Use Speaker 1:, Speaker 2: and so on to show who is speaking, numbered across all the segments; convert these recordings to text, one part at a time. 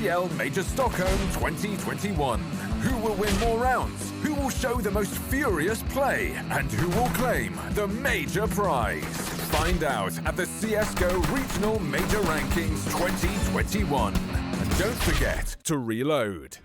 Speaker 1: SDL Major Stockholm 2021. Who will win more rounds? Who will show the most furious play? And who will claim the major prize? Find out at the CSGO Regional Major Rankings 2021. And don't forget to reload.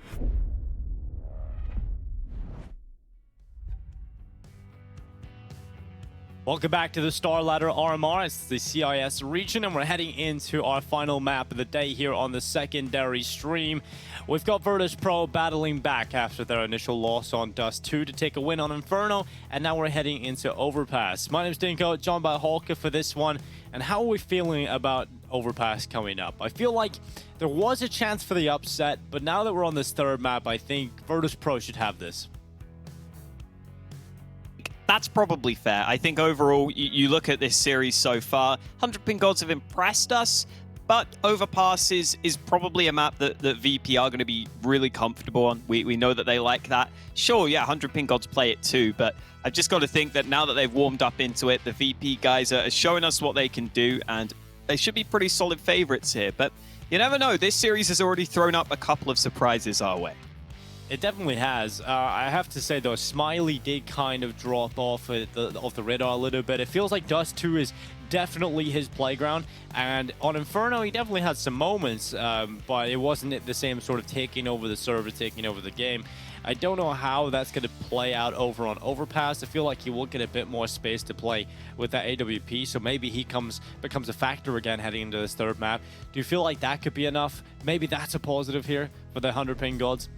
Speaker 2: Welcome back to the StarLadder RMR. It's the CIS region, and we're heading into our final map of the day here on the secondary stream. We've got Virtus.pro battling back after their initial loss on Dust 2 to take a win on Inferno, and now we're heading into Overpass. My name's Dinko, joined by Halka for this one. And how are we feeling about Overpass coming up? I feel like there was a chance for the upset, but now that we're on this third map, I think Virtus.pro should have this.
Speaker 3: That's probably fair. I think overall, you look at this series so far, 100PingGods have impressed us, but Overpass is probably a map that VP are going to be really comfortable on. We know that they like that. Sure, yeah, 100PingGods play it too, but I've just got to think that now that they've warmed up into it, the VP guys are showing us what they can do, and they should be pretty solid favorites here. But you never know. This series has already thrown up a couple of surprises our way.
Speaker 2: It definitely has. I have to say, though, Smiley did kind of drop off the radar a little bit. It feels like Dust 2 is definitely his playground. And on Inferno, he definitely had some moments, but it wasn't the same sort of taking over the server, taking over the game. I don't know how that's going to play out over on Overpass. I feel like he will get a bit more space to play with that AWP, so maybe he becomes a factor again heading into this third map. Do you feel like that could be enough? Maybe that's a positive here for the 100PingGods?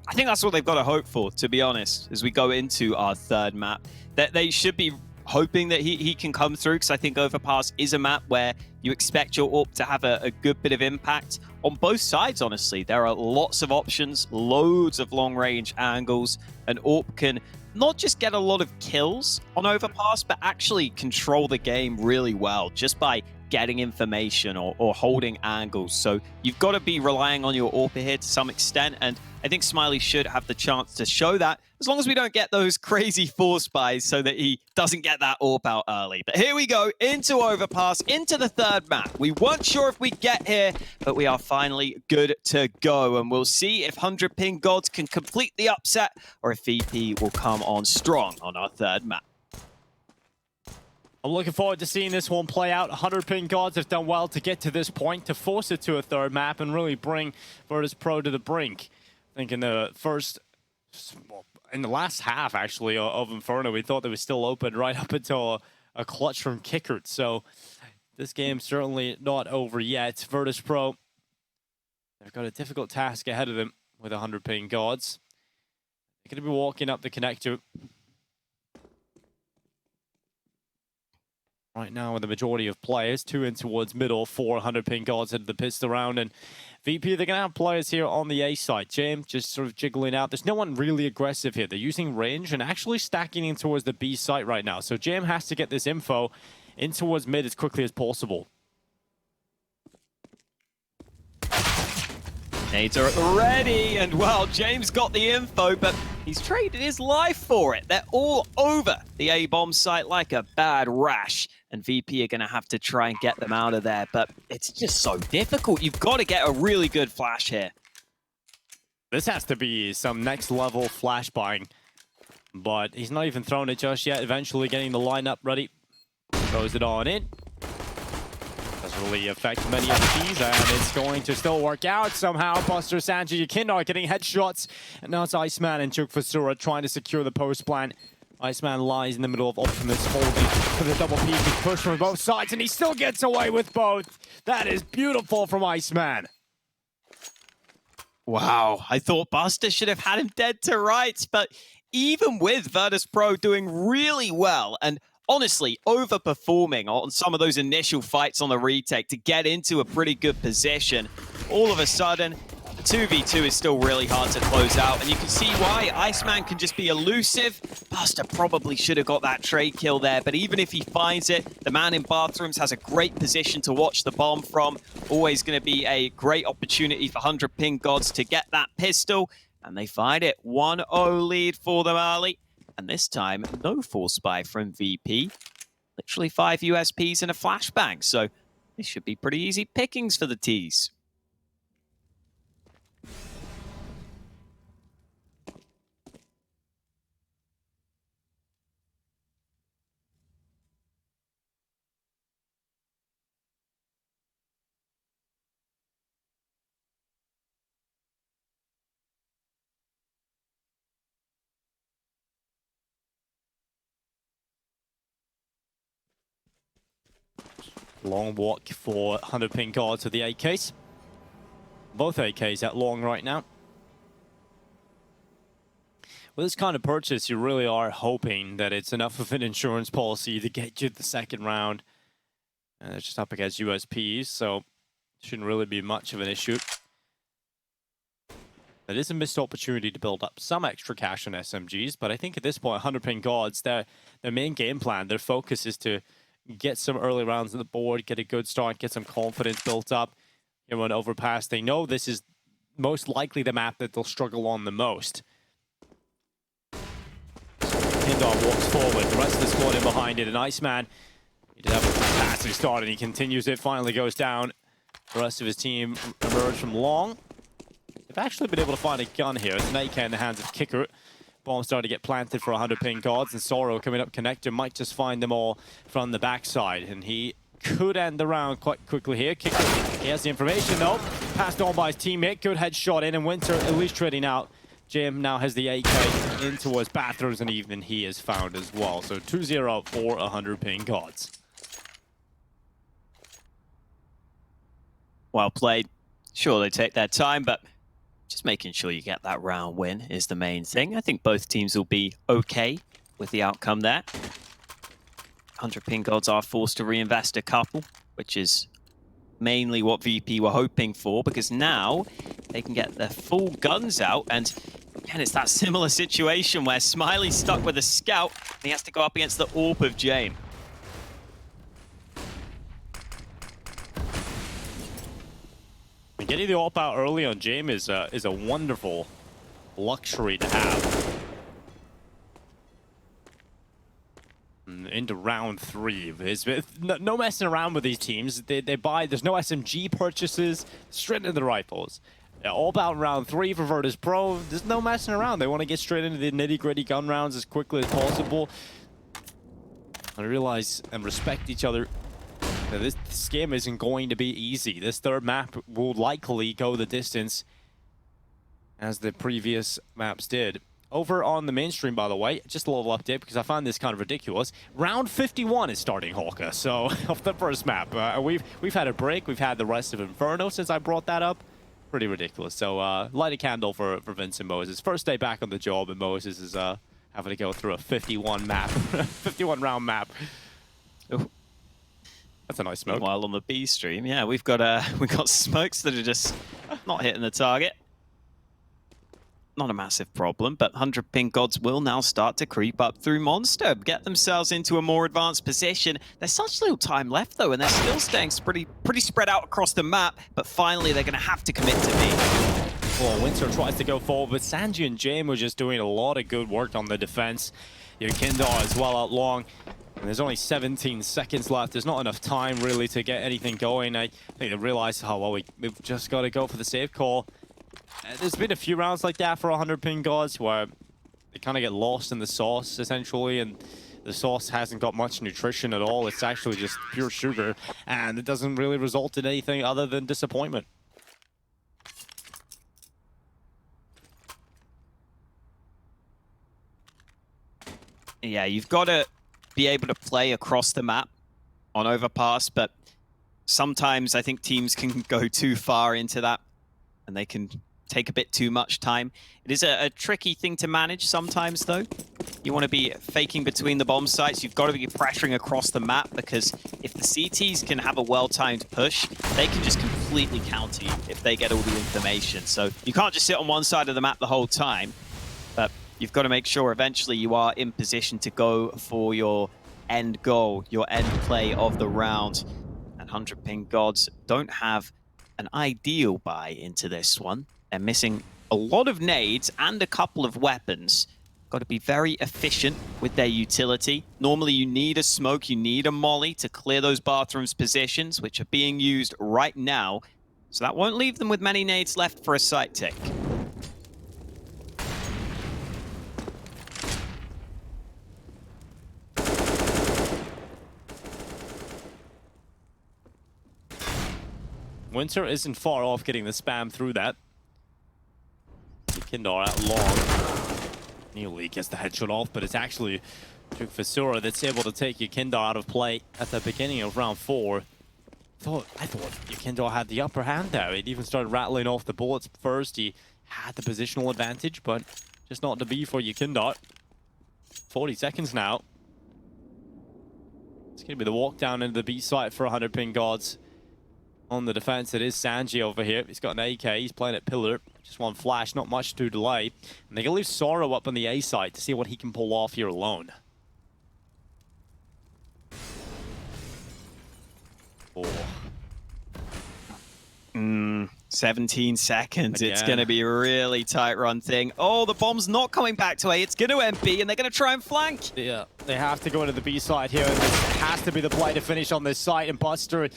Speaker 3: I think that's what they've got to hope for, to be honest, as we go into our third map. That they should be hoping that he can come through, because I think Overpass is a map where you expect your AWP to have a good bit of impact on both sides, honestly. There are lots of options, loads of long-range angles, and AWP can not just get a lot of kills on Overpass, but actually control the game really well just by getting information or holding angles. So you've got to be relying on your AWP here to some extent, and I think Smiley should have the chance to show that, as long as we don't get those crazy force buys so that he doesn't get that AWP out early. But here we go, into Overpass, into the third map. We weren't sure if we'd get here, but we are finally good to go. And we'll see if 100PingGods can complete the upset, or if VP will come on strong on our third map.
Speaker 2: I'm looking forward to seeing this one play out. 100PingGods have done well to get to this point, to force it to a third map and really bring Virtus.pro to the brink. I think in the last half, actually, of Inferno, we thought they were still open right up until a clutch from Kickert. So this game's certainly not over yet. Virtus.pro, they've got a difficult task ahead of them with 100PingGods. They're going to be walking up the connector right now with the majority of players. 2 in towards middle, 100PingGods headed the pistol round, and VP, they're going to have players here on the A side. James just sort of jiggling out. There's no one really aggressive here. They're using range and actually stacking in towards the B site right now. So James has to get this info in towards mid as quickly as possible.
Speaker 3: Nades are at the ready, and well, James got the info, but he's traded his life for it. They're all over the A-bomb site like a bad rash, and VP are going to have to try and get them out of there, but it's just so difficult. You've got to get a really good flash here.
Speaker 2: This has to be some next level flash buying, but he's not even thrown it just yet. Eventually getting the lineup ready. Throws it on in. Doesn't really affect many of the keys, and it's going to still work out somehow. Buster, Sanji, Yakindar getting headshots, and now it's Iceman and Chuk Fasura trying to secure the post plant. Iceman lies in the middle of Optimus, holding for the double peek. He's pushed from both sides, and he still gets away with both. That is beautiful from Iceman.
Speaker 3: Wow, I thought Buster should have had him dead to rights, but even with Virtus.pro doing really well, and honestly, overperforming on some of those initial fights on the retake to get into a pretty good position, all of a sudden, 2v2 is still really hard to close out, and you can see why. Iceman can just be elusive. Buster probably should have got that trade kill there, but even if he finds it, the man in bathrooms has a great position to watch the bomb from. Always going to be a great opportunity for 100PingGods to get that pistol, and they find it. 1-0 lead for them early. And this time, no force buy from VP. Literally 5 USPs and a flashbang. So this should be pretty easy pickings for the T's.
Speaker 2: Long walk for 100PingGods to the AKs. Both AKs at long right now. With this kind of purchase, you really are hoping that it's enough of an insurance policy to get you the second round. And it's just up against USPs, so shouldn't really be much of an issue. It is a missed opportunity to build up some extra cash on SMGs, but I think at this point, 100PingGods, their main game plan, their focus is to get some early rounds on the board, get a good start, get some confidence built up. You know, on Overpass, they know this is most likely the map that they'll struggle on the most. Kindar walks forward, the rest of the squad in behind it, and Iceman, he did have a fantastic start and he continues it, finally goes down. The rest of his team emerge from long. They've actually been able to find a gun here. It's an AK in the hands of Kicker. Bomb starting to get planted for 100PingGods, and Sorrow coming up connector might just find them all from the backside, and he could end the round quite quickly here. Kicker, he has the information though. Passed on by his teammate. Good headshot in, and Winter at least trading out. Jim now has the AK in towards bathrooms, and even he is found as well. So 2-0 for 100PingGods.
Speaker 3: Well played. Sure, they take their time, but just making sure you get that round win is the main thing. I think both teams will be okay with the outcome there. 100PingGods are forced to reinvest a couple, which is mainly what VP were hoping for, because now they can get their full guns out. And again, it's that similar situation where Smiley's stuck with a scout and he has to go up against the AWP of Jame.
Speaker 2: Getting the AWP out early on Jame is a wonderful luxury to have. Into round 3. No messing around with these teams. They buy, there's no SMG purchases, straight into the rifles. All about round 3 for Virtus.pro. There's no messing around. They want to get straight into the nitty-gritty gun rounds as quickly as possible. I realize and respect each other. Now, this game isn't going to be easy. This third map will likely go the distance as the previous maps did. Over on the mainstream, by the way, just a little update because I find this kind of ridiculous. Round 51 is starting, Hawka. So, off the first map. We've had a break. We've had the rest of Inferno since I brought that up. Pretty ridiculous. So, light a candle for Vincent Moses. First day back on the job, and Moses is having to go through a 51 map. 51 round map. Ooh. That's a nice smoke.
Speaker 3: While on the B stream, yeah, we've got smokes that are just not hitting the target. Not a massive problem, but 100PingGods will now start to creep up through Monster, get themselves into a more advanced position. There's such little time left though, and they're still staying pretty spread out across the map, but finally they're going to have to commit to B.
Speaker 2: Well, Winter tries to go forward, but Sanji and Jame were just doing a lot of good work on the defense. Your Kindar as well out long. And there's only 17 seconds left. There's not enough time, really, to get anything going. I think they realized, oh, well, we've just got to go for the save call. There's been a few rounds like that for 100PingGods where they kind of get lost in the sauce, essentially, and the sauce hasn't got much nutrition at all. It's actually just pure sugar, and it doesn't really result in anything other than disappointment.
Speaker 3: Yeah, you've got to be able to play across the map on Overpass, but sometimes I think teams can go too far into that and they can take a bit too much time. It is a tricky thing to manage sometimes though. You want to be faking between the bomb sites. You've got to be pressuring across the map, because if the CTs can have a well-timed push, they can just completely counter you if they get all the information. So you can't just sit on one side of the map the whole time, but you've got to make sure eventually you are in position to go for your end goal, your end play of the round. And 100PingGods don't have an ideal buy into this one. They're missing a lot of nades and a couple of weapons. Got to be very efficient with their utility. Normally you need a smoke, you need a molly to clear those bathrooms positions, which are being used right now. So that won't leave them with many nades left for a site take.
Speaker 2: Winter isn't far off getting the spam through that. Kindar out long. Nearly gets the headshot off, but it's actually Fisura that's able to take your Kindar out of play at the beginning of round 4. I thought Yukindor had the upper hand there. It even started rattling off the bullets first. He had the positional advantage, but just not to be for Yukindor. 40 seconds now. It's going to be the walk down into the B site for 100PingGods. On the defense, it is Sanji over here. He's got an AK. He's playing at pillar. Just one flash, not much to delay. And they're going to leave Sorrow up on the A site to see what he can pull off here alone. Oh.
Speaker 3: 17 seconds.
Speaker 2: Again.
Speaker 3: It's going to be a really tight run thing. Oh, the bomb's not coming back to A. It's going to end B, and they're going to try and flank.
Speaker 2: Yeah, they have to go into the B side here. This has to be the play to finish on this site. And Buster,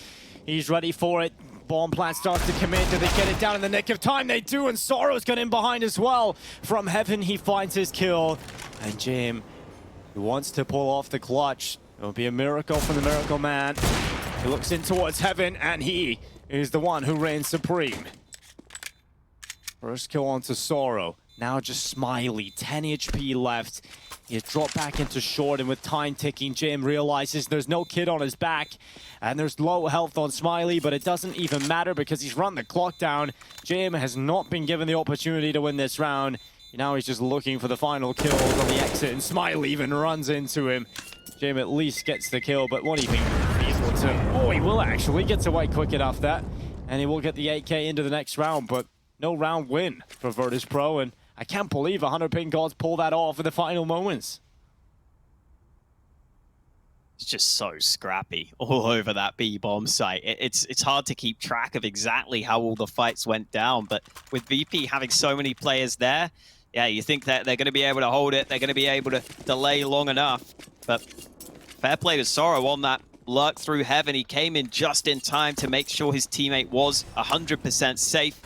Speaker 2: he's ready for it. Bomb plant starts to commit. Do they get it down in the nick of time? They do, and Sorrow's got in behind as well. From heaven, he finds his kill. And Jim, he wants to pull off the clutch. It'll be a miracle from the Miracle Man. He looks in towards heaven, and he is the one who reigns supreme. First kill onto Sorrow. Now just Smiley, 10 HP left. He's dropped back into short, and with time ticking, Jim realizes there's no kid on his back, and there's low health on Smiley, but it doesn't even matter because he's run the clock down. Jim has not been given the opportunity to win this round. Now he's just looking for the final kills on the exit, and Smiley even runs into him. Jim at least gets the kill, but won't even be able to... Oh, he will actually. Gets away quick enough that, and he will get the 8K into the next round, but no round win for Virtus.pro, and I can't believe 100PingGods pull that off in the final moments.
Speaker 3: It's just so scrappy all over that B-bomb site. It's hard to keep track of exactly how all the fights went down, but with VP having so many players there, yeah, you think that they're going to be able to hold it, they're going to be able to delay long enough, but fair play to Sorrow on that lurk through heaven. He came in just in time to make sure his teammate was 100% safe.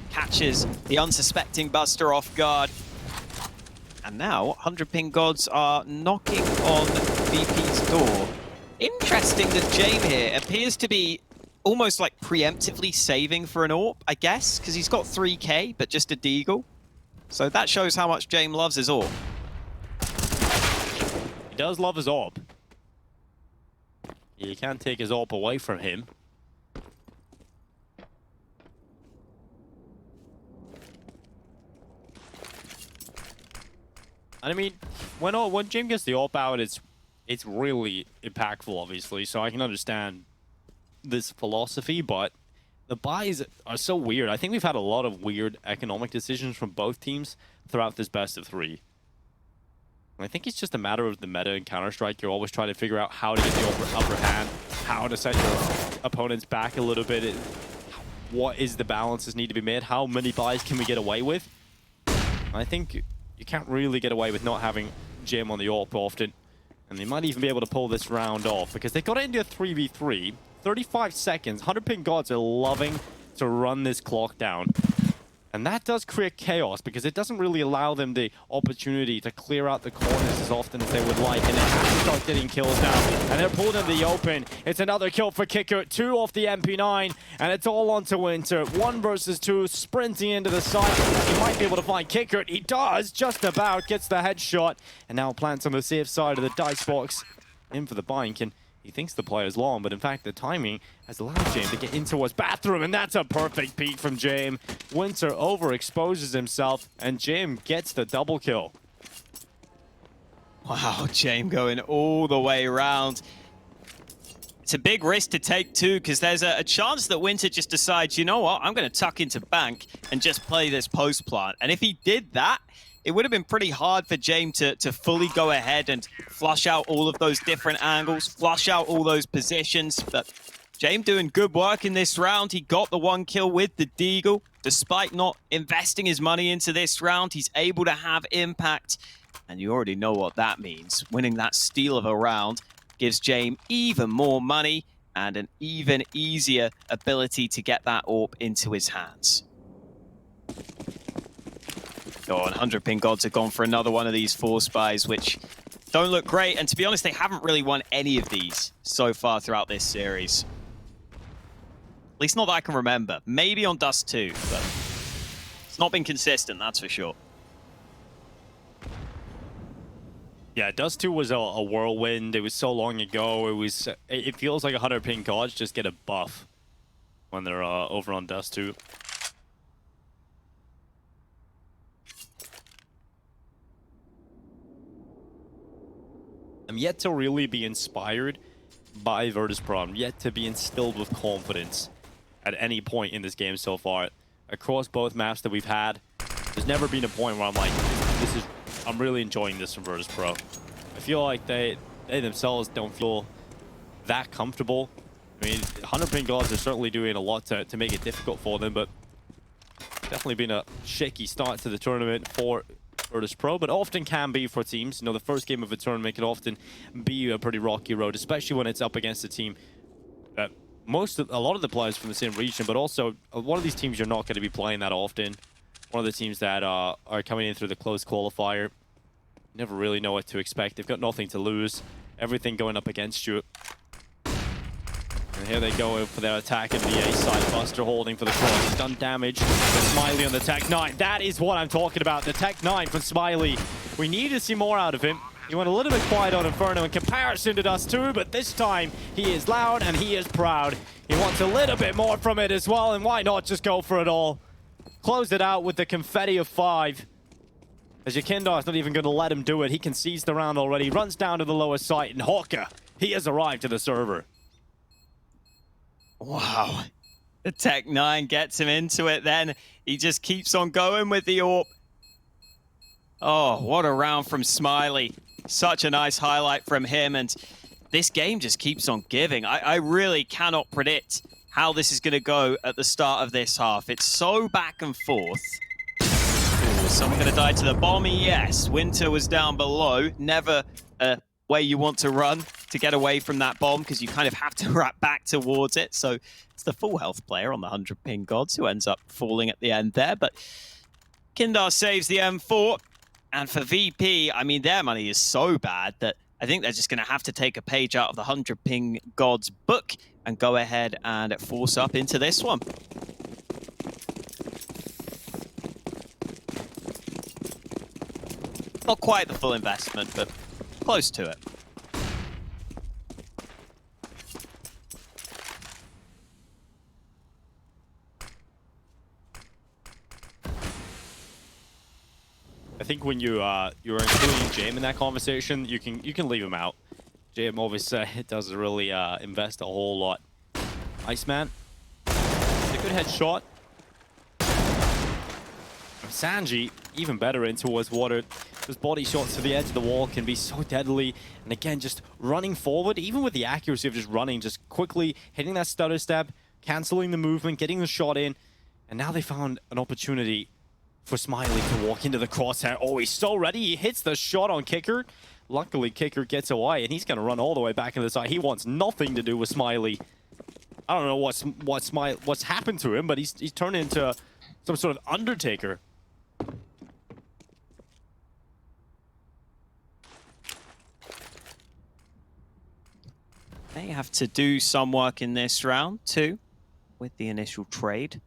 Speaker 3: Catches the unsuspecting Buster off guard. And now 100PingGods are knocking on VP's door. Interesting that Jame here appears to be almost like preemptively saving for an AWP, I guess, because he's got 3K, but just a deagle. So that shows how much Jame loves his AWP.
Speaker 2: He does love his AWP. You can't take his AWP away from him. And I mean, when Jim gets the AWP out, it's really impactful, obviously. So I can understand this philosophy, but the buys are so weird. I think we've had a lot of weird economic decisions from both teams throughout this best of 3. And I think it's just a matter of the meta in Counter-Strike. You're always trying to figure out how to get the upper hand, how to set your opponents back a little bit. What is the balances need to be made? How many buys can we get away with? And I think you can't really get away with not having Jim on the AWP often. And they might even be able to pull this round off because they got it into a 3v3. 35 seconds. 100PingGods are loving to run this clock down. And that does create chaos because it doesn't really allow them the opportunity to clear out the corners as often as they would like. And they have to start getting kills now. And they're pulled in the open. It's another kill for Kicker. 2 off the MP9. And it's all onto Winter. 1 versus 2. Sprinting into the side. He might be able to find Kicker. He does. Just about. Gets the headshot. And now plants on the safe side of the dice box. In for the bind. He thinks the play is long, but in fact the timing has allowed Jame to get in towards bathroom, and that's a perfect peek from Jame. Winter overexposes himself, and Jame gets the double kill.
Speaker 3: Wow, Jame going all the way around. It's a big risk to take too, because there's a chance that Winter just decides, you know what, I'm going to tuck into bank and just play this post plant. And if he did that, it would have been pretty hard for Jame to fully go ahead and flush out all of those different angles, flush out all those positions. But Jame doing good work in this round. He got the 1 kill with the deagle. Despite not investing his money into this round, he's able to have impact. And you already know what that means. Winning that steal of a round gives Jame even more money and an even easier ability to get that AWP into his hands. Oh, and 100PingGods have gone for another one of these force buys, which don't look great. And to be honest, they haven't really won any of these so far throughout this series. At least not that I can remember. Maybe on Dust 2, but it's not been consistent, that's for sure.
Speaker 2: Yeah, Dust 2 was a whirlwind. It was so long ago. It feels like 100PingGods just get a buff when they're over on Dust 2. I'm yet to really be inspired by Virtus.pro. I'm yet to be instilled with confidence at any point in this game so far. Across both maps that we've had, there's never been a point where I'm like, I'm really enjoying this from Virtus.pro. I feel like they themselves don't feel that comfortable. I mean, 100PingGods are certainly doing a lot to make it difficult for them, but definitely been a shaky start to the tournament for Virtus.pro, but often can be for teams. You know, the first game of a tournament can often be a pretty rocky road, especially when it's up against a team that a lot of the players from the same region, but also one of these teams you're not going to be playing that often. One of the teams that are coming in through the closed qualifier. Never really know what to expect. They've got nothing to lose. Everything going up against you. And here they go for their attack in the A side. Buster holding for the cross. He's done damage. But Smiley on the Tech 9. That is what I'm talking about. The Tech 9 from Smiley. We need to see more out of him. He went a little bit quiet on Inferno in comparison to Dust 2, but this time he is loud and he is proud. He wants a little bit more from it as well, and why not just go for it all? Close it out with the confetti of 5. As Yakindar's not even going to let him do it. He concedes the round already. Runs down to the lower site, and Hawker, he has arrived to the server.
Speaker 3: Wow. The Tech 9 gets him into it then. He just keeps on going with the AWP. Oh, what a round from Smiley. Such a nice highlight from him, and this game just keeps on giving. I really cannot predict how this is going to go at the start of this half. It's so back and forth. Ooh, someone going to die to the bomb? Yes. Winter was down below. Never a way you want to run to get away from that bomb, because you kind of have to wrap back towards it. So it's the full health player on the 100PingGods who ends up falling at the end there. But Kindar saves the M4. And for VP, I mean, their money is so bad that I think they're just going to have to take a page out of the 100PingGods book and go ahead and force up into this one. Not quite the full investment, but close to it.
Speaker 2: I think when you're including Jam in that conversation, you can leave him out. Jam obviously doesn't really invest a whole lot. Iceman, it's a good headshot. Sanji, even better in towards water. Those body shots to the edge of the wall can be so deadly. And again, just running forward, even with the accuracy of just running, just quickly hitting that stutter step, canceling the movement, getting the shot in. And now they found an opportunity for Smiley to walk into the crosshair. Oh, he's so ready. He hits the shot on Kicker. Luckily, Kicker gets away, and he's going to run all the way back into the side. He wants nothing to do with Smiley. I don't know what's happened to him, but he's turned into some sort of Undertaker.
Speaker 3: They have to do some work in this round too, with the initial trade.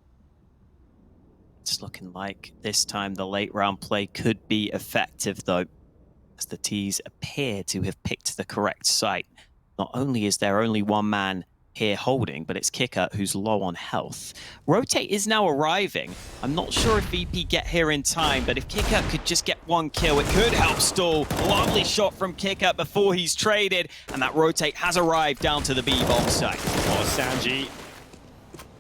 Speaker 3: It's looking like this time the late round play could be effective though, as the T's appear to have picked the correct site. Not only is there only one man here holding, but it's Kicker who's low on health. Rotate is now arriving. I'm not sure if VP get here in time, but if Kicker could just get one kill, it could help stall. Lovely shot from Kicker before he's traded, and that Rotate has arrived down to the B-bomb site.
Speaker 2: Oh, Sanji.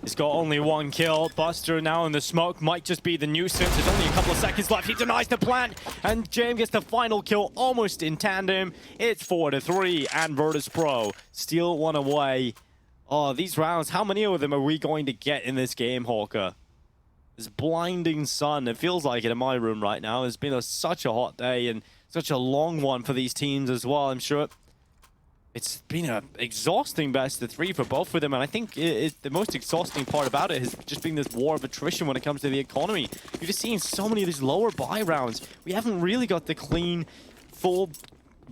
Speaker 2: He's got only one kill. Buster now in the smoke might just be the nuisance. There's only a couple of seconds left. He denies the plant, and James gets the final kill almost in tandem. It's 4-3, and Virtus.pro steal one away. Oh, these rounds, how many of them are we going to get in this game, Hawker? This blinding sun, it feels like it in my room right now. It's been such a hot day and such a long one for these teams as well, I'm sure. It's been an exhausting best of 3 for both of them, and I think the most exhausting part about it has just been this war of attrition when it comes to the economy. You're just seeing so many of these lower buy rounds. We haven't really got the clean, full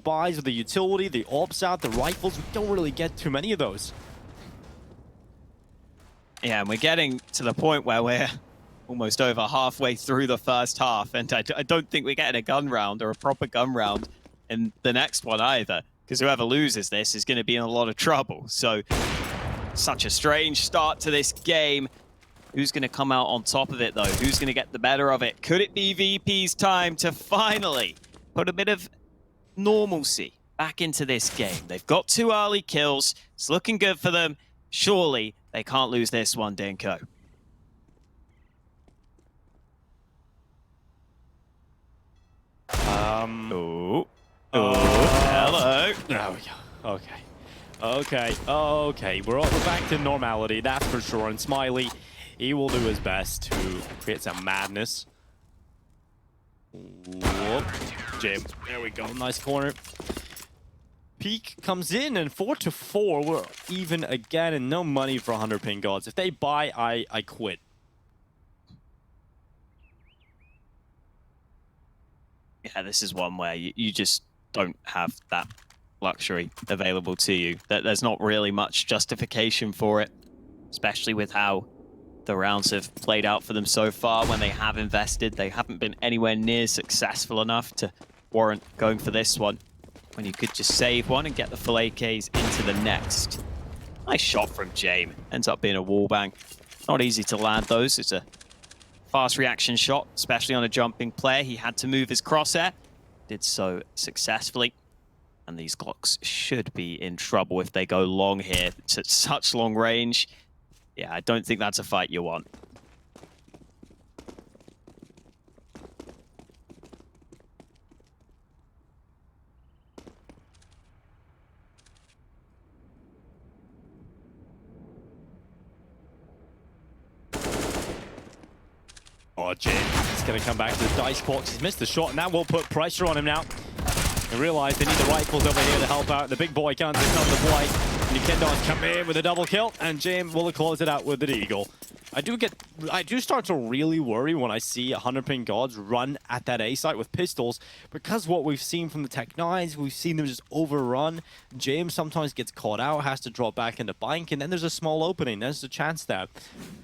Speaker 2: buys of the utility, the ops out, the rifles. We don't really get too many of those.
Speaker 3: Yeah, and we're getting to the point where we're almost over halfway through the first half, and I don't think we're getting a gun round or a proper gun round in the next one either. Because whoever loses this is going to be in a lot of trouble. So Such a strange start to this game. Who's going to come out on top of it, though? Who's going to get the better of it? Could it be VP's time to finally put a bit of normalcy back into this game? They've got 2 early kills. It's looking good for them. Surely they can't lose this one, Dinko.
Speaker 2: Hello. There we go. Okay. We're back to normality, that's for sure. And Smiley, he will do his best to create some madness. Whoop. Jim, there we go. Nice corner. Peak comes in, and 4-4. We're even again, and no money for 100PingGods. If they buy, I quit.
Speaker 3: Yeah, this is one where you just don't have that luxury available to you. There's not really much justification for it, especially with how the rounds have played out for them so far. When they have invested, they haven't been anywhere near successful enough to warrant going for this one, when you could just save one and get the full AKs into the next. Nice shot from Jame. Ends up being a wallbang. Not easy to land those. It's a fast reaction shot, especially on a jumping player. He had to move his crosshair. Did so successfully. And these Glocks should be in trouble if they go long here. It's at such long range. Yeah, I don't think that's a fight you want.
Speaker 2: Oh, James is going to come back to the dice box. He's missed the shot, and that will put pressure on him now. They realize they need the rifles over here to help out. The big boy guns are coming to play. Nikendos come in with a double kill, and James will close it out with the Deagle. I do start to really worry when I see 100PingGods run at that A site with pistols, because what we've seen from the Tech-9s, we've seen them just overrun. James sometimes gets caught out, has to drop back into bank, and then there's a small opening. There's a chance that,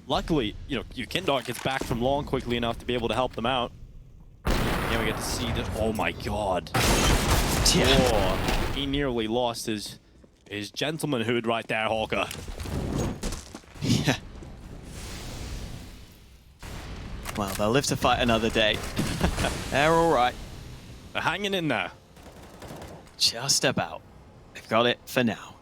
Speaker 2: luckily, Nikendos gets back from long quickly enough to be able to help them out. Yeah, we get to see that. Oh my god. Yeah. Oh, he nearly lost his gentlemanhood right there, Hawker.
Speaker 3: Yeah. Well, they'll live to fight another day. They're all right.
Speaker 2: They're hanging in there.
Speaker 3: Just about. They've got it for now.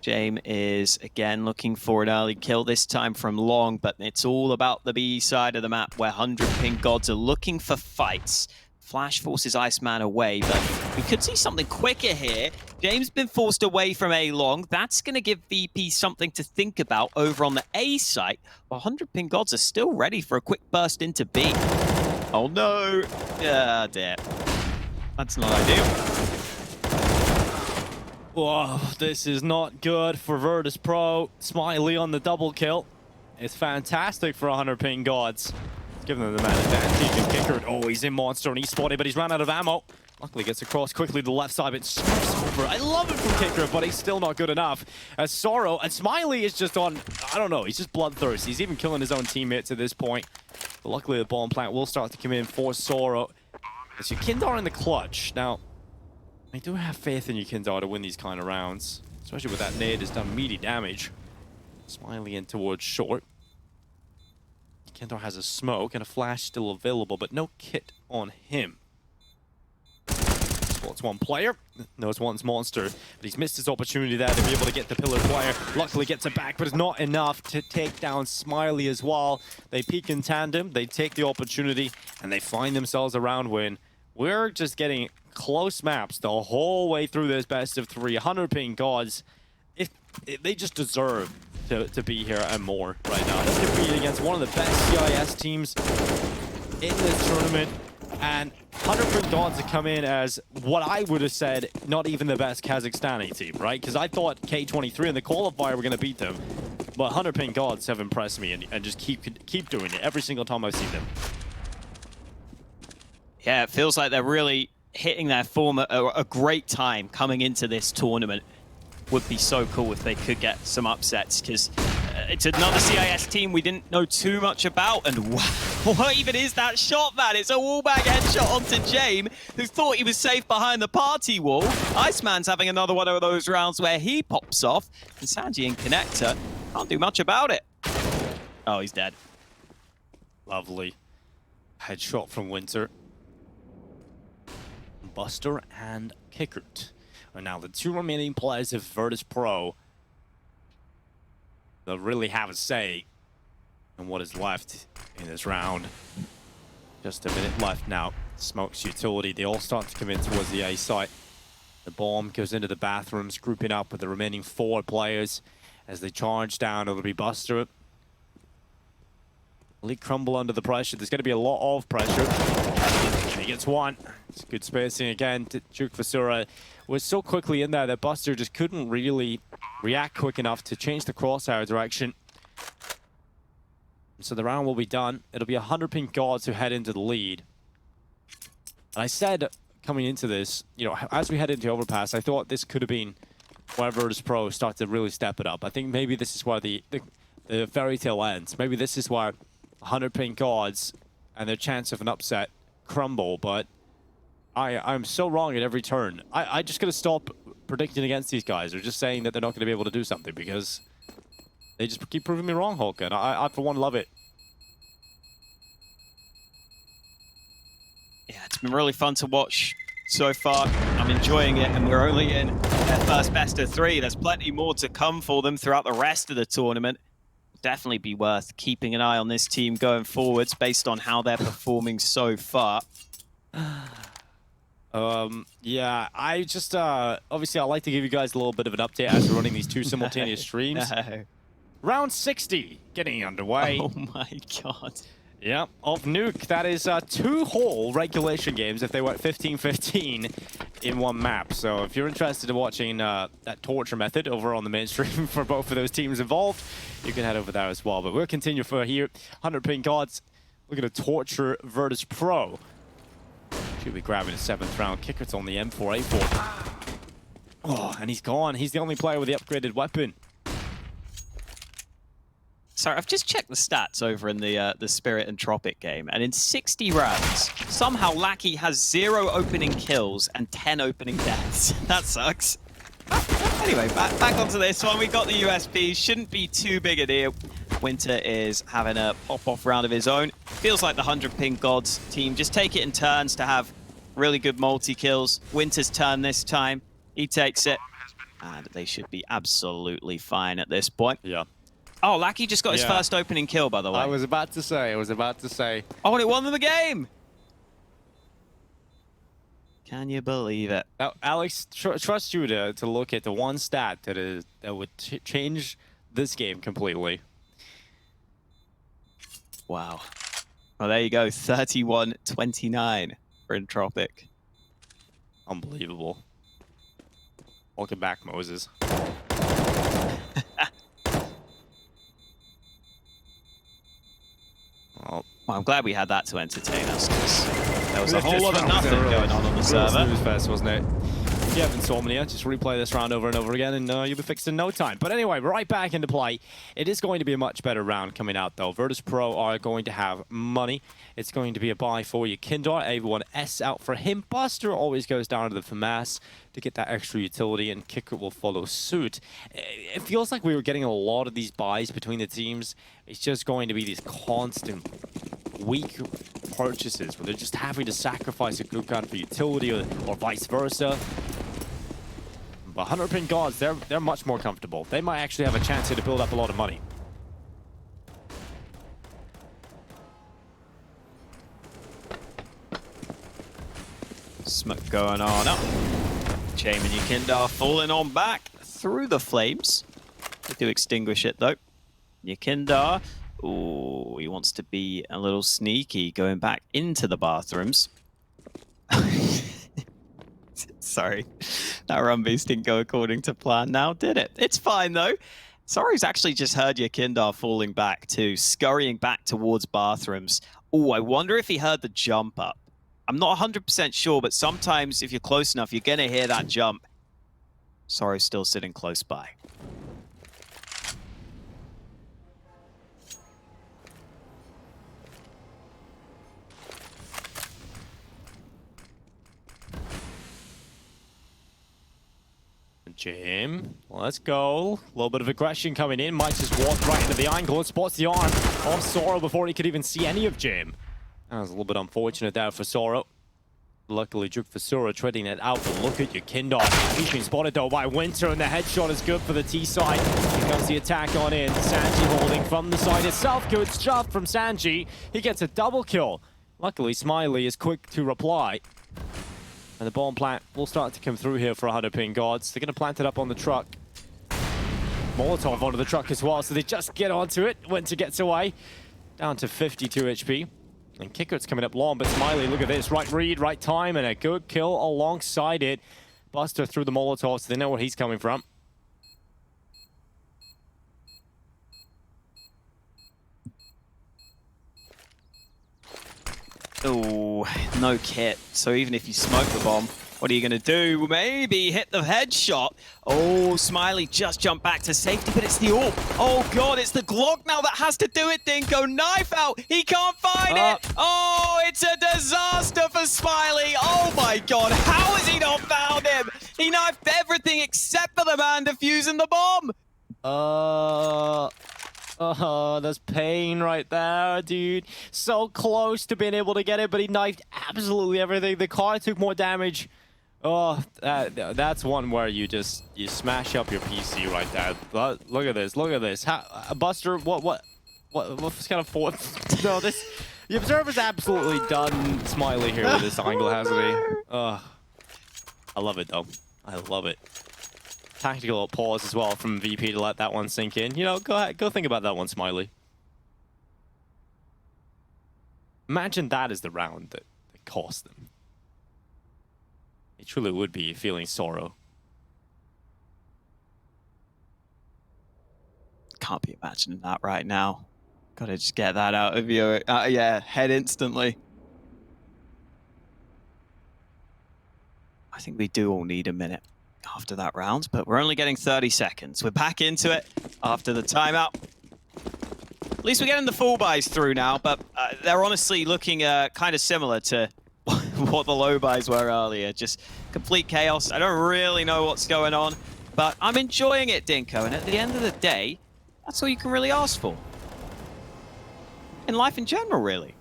Speaker 3: Jame is, again, looking for an early kill, this time from long, but it's all about the B side of the map, where 100PingGods are looking for fights. Flash forces Iceman away, but we could see something quicker here. James been forced away from A long. That's going to give VP something to think about over on the A site, while 100PingGods are still ready for a quick burst into B. Oh no! Ah, dear. That's not ideal.
Speaker 2: Whoa, this is not good for Virtus.pro. Smiley on the double kill. It's fantastic for 100PingGods. Giving them the man advantage, and Kicker, oh, he's in monster and he's spotted, but he's run out of ammo. Luckily gets across quickly to the left side, but scoops over. I love it from Kicker, but he's still not good enough. As Sorrow, and Smiley is just on, I don't know, he's just bloodthirsty. He's even killing his own teammates at this point. But luckily the bomb plant will start to come in for Sorrow. It's Yukindar in the clutch. Now, I do have faith in Yukindar to win these kind of rounds, especially with that nade has done meaty damage. Smiley in towards short. Kendor has a smoke and a flash still available, but no kit on him. Spots one player, knows one's monster, but he's missed his opportunity there to be able to get the pillar wire. Luckily gets it back, but it's not enough to take down Smiley as well. They peek in tandem, they take the opportunity, and they find themselves a round win. We're just getting close maps the whole way through this best of 3. 100PingGods, if they just deserve to be here and more right now. They're competing against one of the best CIS teams in this tournament, and 100PingGods have come in as what I would have said not even the best Kazakhstani team, right? Because I thought K23 in the qualifier were going to beat them, but 100PingGods have impressed me and just keep doing it every single time I've seen them.
Speaker 3: Yeah, it feels like they're really hitting their form at a great time coming into this tournament. Would be so cool if they could get some upsets, because it's another CIS team we didn't know too much about. And wow, what even is that shot, man? It's a wallbang headshot onto Jame, who thought he was safe behind the party wall. Iceman's having another one of those rounds where he pops off, and Sanji and Connector Can't do much about it. Oh, he's dead.
Speaker 2: Lovely. Headshot from Winter. Buster and Kickert are now the two remaining players of Virtus.pro that really have a say in what is left in this round. Just a minute left now. Smoke's utility, they all start to come in towards the A site. The bomb goes into the bathrooms, grouping up with the remaining 4 players as they charge down. It'll be Buster. Will he crumble under the pressure? There's going to be a lot of pressure. And he gets one. It's good spacing again. Juke Vasura was so quickly in there that Buster just couldn't really react quick enough to change the crosshair direction. So the round will be done. It'll be 100PingGods who head into the lead. And I said coming into this, you know, as we head into Overpass, I thought this could have been where Virtus.pro start to really step it up. I think maybe this is where the fairy tale ends. Maybe this is where 100PingGods and their chance of an upset crumble, but I'm so wrong at every turn. I just gotta stop predicting against these guys or just saying that they're not gonna be able to do something because they just keep proving me wrong, Hulk, and I for one love it.
Speaker 3: Yeah, it's been really fun to watch so far. I'm enjoying it, and we're only in their first best of 3. There's plenty more to come for them throughout the rest of the tournament. Definitely be worth keeping an eye on this team going forwards based on how they're performing so far.
Speaker 2: Yeah, I just, obviously I'd like to give you guys a little bit of an update as we're running these 2 simultaneous streams.
Speaker 3: No.
Speaker 2: Round 60 getting underway.
Speaker 3: Oh my god.
Speaker 2: Yep, of Nuke. That is 2 whole regulation games if they went 15-15 in one map. So if you're interested in watching that torture method over on the main stream for both of those teams involved, you can head over there as well. But we'll continue for here. 100PingGods looking to torture Virtus.pro. Should be grabbing a 7th round. Kicker's on the M4A4. Oh, and he's gone. He's the only player with the upgraded weapon.
Speaker 3: Sorry, I've just checked the stats over in the Spirit and Tropic game, and in 60 rounds, somehow Lackey has 0 opening kills and 10 opening deaths. That sucks. Anyway, back onto this one. We got the USP. Shouldn't be too big a deal. Winter is having a pop-off round of his own. Feels like the 100PingGods team just take it in turns to have really good multi-kills. Winter's turn this time. He takes it, and they should be absolutely fine at this point.
Speaker 2: Yeah.
Speaker 3: Oh, Lackey just got his first opening kill, by the way.
Speaker 2: I was about to say.
Speaker 3: Oh, and it won them the game! Can you believe it?
Speaker 2: Now, Alex, trust you to look at the one stat that would change this game completely.
Speaker 3: Wow. Well, there you go. 31-29 for Entropic.
Speaker 2: Unbelievable. Welcome back, Moses.
Speaker 3: Well, I'm glad we had that to entertain us, because there was a whole lot of nothing going on the server.
Speaker 2: Snooze fest, wasn't it? If you have insomnia, just replay this round over and over again, and you'll be fixed in no time. But anyway, right back into play. It is going to be a much better round coming out, though. Virtus.pro are going to have money. It's going to be a buy for you. Kindar, A1S out for him. Buster always goes down to the FAMAS to get that extra utility, and Kicker will follow suit. It feels like we were getting a lot of these buys between the teams. It's just going to be these constant weak purchases where they're just having to sacrifice a good gun for utility or vice versa. But 100PingGods, they're much more comfortable. They might actually have a chance here to build up a lot of money.
Speaker 3: Smoke going on up. Chaim and Yukindar falling on back through the flames. They do extinguish it though. Yukindar, ooh, he wants to be a little sneaky, going back into the bathrooms. Sorry, that run boost didn't go according to plan now, did it? It's fine though. Sorry's actually just heard Yukindar falling back too, scurrying back towards bathrooms. Oh, I wonder if he heard the jump up. I'm not 100% sure, but sometimes if you're close enough, you're going to hear that jump. Sorry's still sitting close by.
Speaker 2: Jim, let's go. A little bit of aggression coming in. Might just walk right into the angle and spots the arm of Soro before he could even see any of Jim. That was a little bit unfortunate there for Soro. Luckily, Virtus.pro treading it out, but look at your Kindar. He's been spotted though by Winter, and the headshot is good for the T side. Here comes the attack on in. Sanji holding from the side itself. Good stuff from Sanji. He gets a double kill. Luckily, Smiley is quick to reply. And the bomb plant will start to come through here for 100PingGods. They're going to plant it up on the truck. Molotov onto the truck as well, so they just get onto it. Winter gets away. Down to 52 HP. And Kickert's coming up long, but Smiley, look at this. Right read, right time, and a good kill alongside it. Buster through the Molotov, so they know where he's coming from.
Speaker 3: Oh, no kit. So even if you smoke the bomb, what are you going to do? Maybe hit the headshot. Oh, Smiley just jumped back to safety, but it's the AWP. Oh, God, it's the Glock now that has to do it, Dinko. Knife out. He can't find it. Oh, it's a disaster for Smiley. Oh, my God. How has he not found him? He knifed everything except for the man defusing the bomb.
Speaker 2: Oh, there's pain right there, dude. So close to being able to get it, but he knifed absolutely everything. The car took more damage. Oh, that's one where you smash up your PC right there. Look at this. Look at this. Buster, what kind of fourth? No, the Observer's absolutely done Smiley here with this angle, hasn't he? I love it though. I love it. Tactical pause as well from VP to let that one sink in. You know, go ahead, go think about that one, Smiley. Imagine that is the round that cost them. It truly would be feeling sorrow.
Speaker 3: Can't be imagining that right now. Gotta just get that out of your head instantly. I think we do all need a minute after that round, but we're only getting 30 seconds. We're back into it after the timeout. At least we're getting the full buys through now, but they're honestly looking kind of similar to what the low buys were earlier. Just complete chaos. I don't really know what's going on, but I'm enjoying it, Dinko. And at the end of the day, that's all you can really ask for. In life in general, really.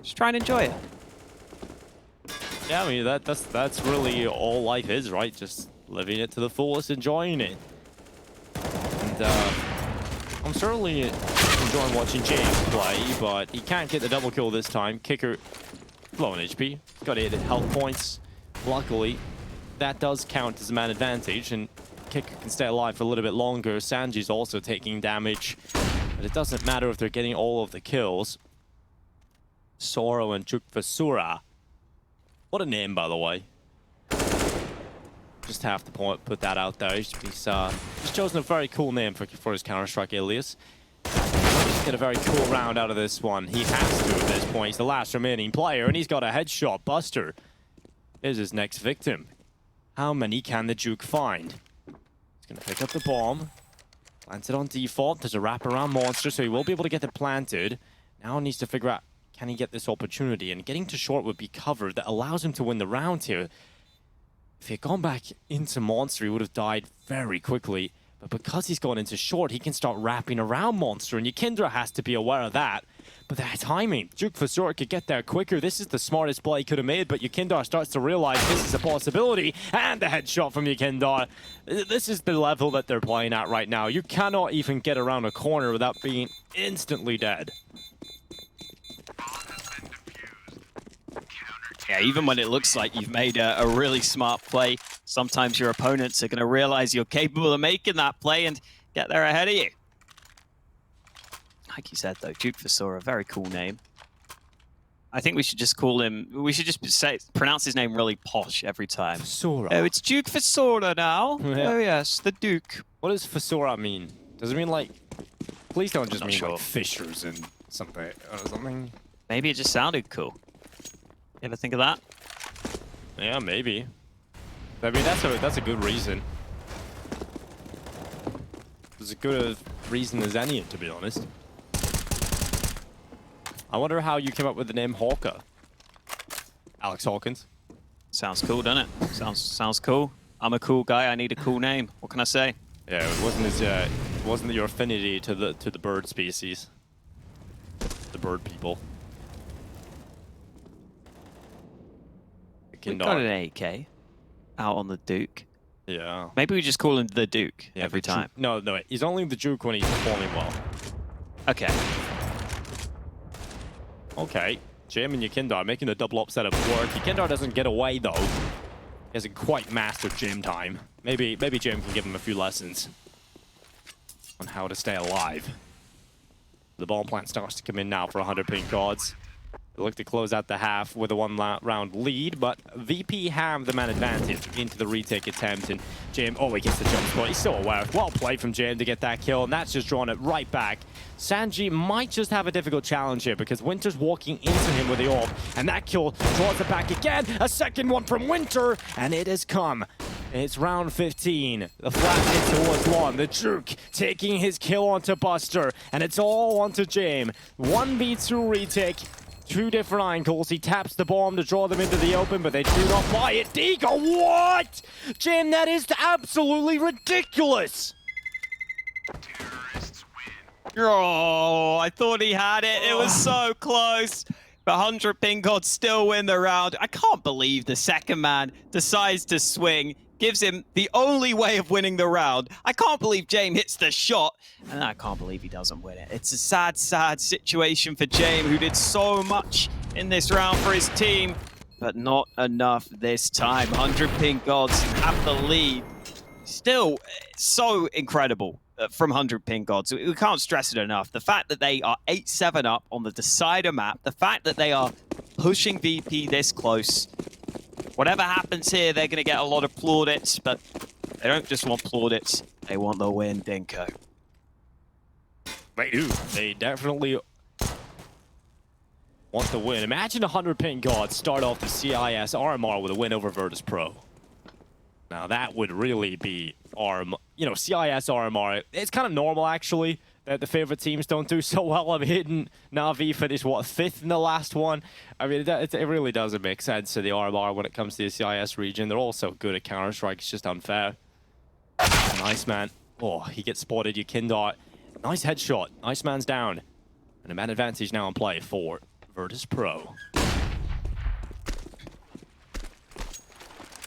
Speaker 3: Just try and enjoy it.
Speaker 2: Yeah, I mean, that's really all life is, right? Just living it to the fullest, enjoying it. And I'm certainly enjoying watching James play, but he can't get the double kill this time. Kicker low on HP, got 8 health points. Luckily, that does count as a man advantage, and Kicker can stay alive for a little bit longer. Sanji's also taking damage, but it doesn't matter if they're getting all of the kills. Soro and Virtus.pro. What a name, by the way. Just have to put that out there. He's chosen a very cool name for his Counter-Strike alias. He's got a very cool round out of this one. He has to at this point. He's the last remaining player, and he's got a headshot. Buster is his next victim. How many can the Duke find? He's going to pick up the bomb. Plants it on default. There's a wraparound monster, so he will be able to get it planted. Now he needs to figure out, can he get this opportunity? And getting to short would be cover that allows him to win the round here. If he had gone back into Monster, he would have died very quickly. But because he's gone into short, he can start wrapping around Monster, and Yukindra has to be aware of that. But that timing, Virtus.pro could get there quicker. This is the smartest play he could have made, but Yukindar starts to realize this is a possibility. And the headshot from Yukindar. This is the level that they're playing at right now. You cannot even get around a corner without being instantly dead.
Speaker 3: Yeah, even when it looks like you've made a really smart play, sometimes your opponents are going to realize you're capable of making that play and get there ahead of you. Like you said, though, Virtus.pro, a very cool name. I think we should just call him, we should just pronounce his name really posh every time.
Speaker 2: Virtus.pro.
Speaker 3: Oh, it's Virtus.pro now.
Speaker 2: Yeah.
Speaker 3: Oh, yes, the Duke.
Speaker 2: What does Virtus.pro mean? Does it mean like, please don't just
Speaker 3: Not
Speaker 2: mean
Speaker 3: sure.
Speaker 2: like fishers and something or something?
Speaker 3: Maybe it just sounded cool. You ever think of that?
Speaker 2: Yeah, maybe. I mean, that's a good reason. As good a reason as any, to be honest. I wonder how you came up with the name Hawker. Alex Hawkins.
Speaker 3: Sounds cool, doesn't it? Sounds cool. I'm a cool guy. I need a cool name. What can I say?
Speaker 2: Yeah, it wasn't your affinity to the bird species, the bird people.
Speaker 3: We got an AK out on the Duke.
Speaker 2: Yeah.
Speaker 3: Maybe we just call him the Duke every time.
Speaker 2: No, he's only the Duke when he's performing well.
Speaker 3: Okay.
Speaker 2: Okay. Jim and Yekindar making the double up setup work. Yekindar doesn't get away though. He hasn't quite mastered Jim time. Maybe Jim can give him a few lessons on how to stay alive. The bomb plant starts to come in now for 100PingGods. They look to close out the half with a one-round lead, but VP have the man advantage into the retake attempt, and Jim, he gets the jump spot. He's still aware. Well played from Jim to get that kill, and that's just drawn it right back. Sanji might just have a difficult challenge here because Winter's walking into him with the orb, and that kill draws it back again. A second one from Winter, and it has come. It's round 15. The flat hit towards Lon. The Juke taking his kill onto Buster, and it's all onto Jim. 1v2 retake. Two different angles. He taps the bomb to draw them into the open, but they do not buy it. Deagle, what? Jim, that is absolutely ridiculous.
Speaker 3: Oh, I thought he had it. It was so close. But 100PingGods still win the round. I can't believe the second man decides to swing. Gives him the only way of winning the round. I can't believe James hits the shot, and I can't believe he doesn't win it. It's a sad, sad situation for James, who did so much in this round for his team, but not enough this time. 100PingGods have the lead. Still, so incredible from 100PingGods. We can't stress it enough. The fact that they are 8-7 up on the decider map, the fact that they are pushing VP this close. Whatever happens here, they're going to get a lot of plaudits, but they don't just want plaudits, they want the win, Dinko.
Speaker 2: They do. They definitely want the win. Imagine 100PingGods start off the CIS RMR with a win over Virtus.pro. Now that would really be CIS RMR. It's kind of normal, actually, that the favorite teams don't do so well. I mean, Na'Vi finished, what, 5th in the last one? I mean, it really doesn't make sense to the RMR when it comes to the CIS region. They're all so good at Counter-Strike, it's just unfair. Nice man. Oh, he gets spotted, Yekindar. Nice headshot. Nice man's down. And a man advantage now in play for Virtus.pro.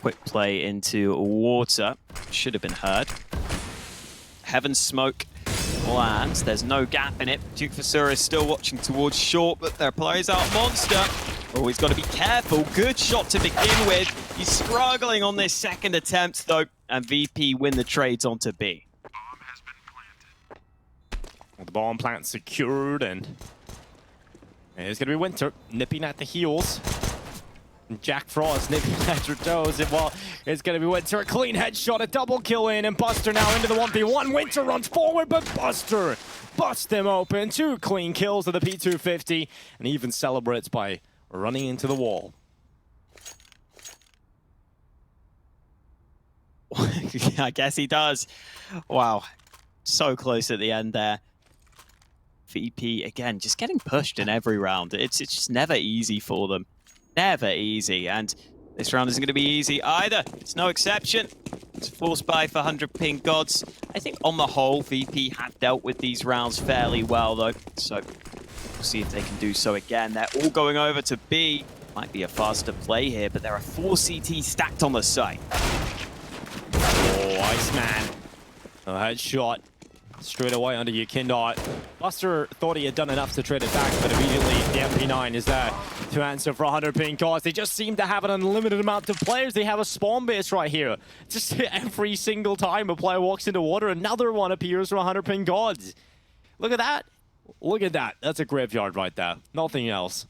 Speaker 3: Quick play into water. Should have been heard. Heaven's smoke lands. There's no gap in it. Duke Vasura is still watching towards short, but their players out monster. Oh, he's got to be careful. Good shot to begin with. He's struggling on this second attempt, though, and VP win the trades onto B.
Speaker 2: The bomb plant secured, and it's going to be Winter nipping at the heels. Jack Frost nipping at her toes, and well, it's going to be Winter. A clean headshot, a double kill in, and Buster now into the 1v1. Winter runs forward, but Buster busts him open. 2 clean kills of the P250, and even celebrates by running into the wall.
Speaker 3: I guess he does. Wow, so close at the end there. VP, again, just getting pushed in every round. It's just never easy for them. Never easy, and this round isn't going to be easy either. It's no exception. It's a force buy for 100PingGods. I think on the whole, VP have dealt with these rounds fairly well, though. So we'll see if they can do so again. They're all going over to B. Might be a faster play here, but there are 4 CT stacked on the site.
Speaker 2: Oh, Iceman. A headshot. Straight away under Yekindar. Buster thought he had done enough to trade it back, but immediately the MP9 is there to answer for 100PingGods. They just seem to have an unlimited amount of players. They have a spawn base right here. Just every single time a player walks into water, another one appears from 100PingGods. Look at that. Look at that. That's a graveyard right there. Nothing else.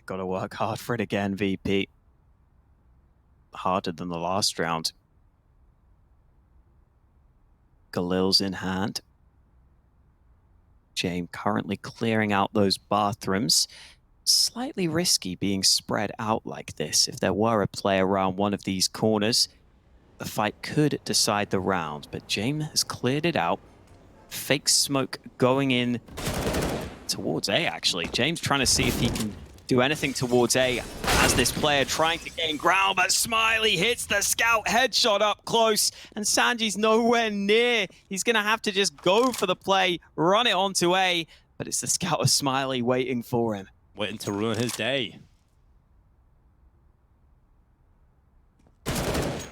Speaker 3: Got to work hard for it again, VP. Harder than the last round. Galil's in hand. James currently clearing out those bathrooms. Slightly risky being spread out like this. If there were a play around one of these corners, the fight could decide the round, but James has cleared it out. Fake smoke going in towards A, actually. James trying to see if he can do anything towards A as this player trying to gain ground, but Smiley hits the scout headshot up close, and Sanji's nowhere near. He's going to have to just go for the play, run it onto A, but it's the scout of Smiley waiting for him.
Speaker 2: Waiting to ruin his day.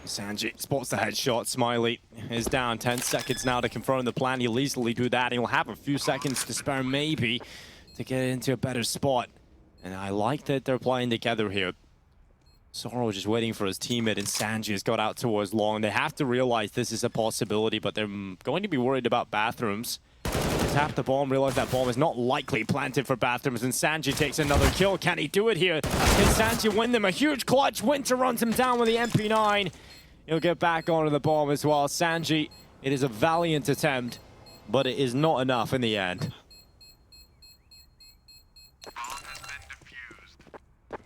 Speaker 2: Sanji spots the headshot. Smiley is down. 10 seconds now to confirm the plan. He'll easily do that. He'll have a few seconds to spare, maybe, to get into a better spot. And I like that they're playing together here. Sorrow just waiting for his teammate, and Sanji has got out towards long. They have to realize this is a possibility, but they're going to be worried about bathrooms. Tap the bomb, realize that bomb is not likely planted for bathrooms, and Sanji takes another kill. Can he do it here? Can Sanji win them? A huge clutch. Winter runs him down with the MP9. He'll get back onto the bomb as well. Sanji, it is a valiant attempt, but it is not enough in the end.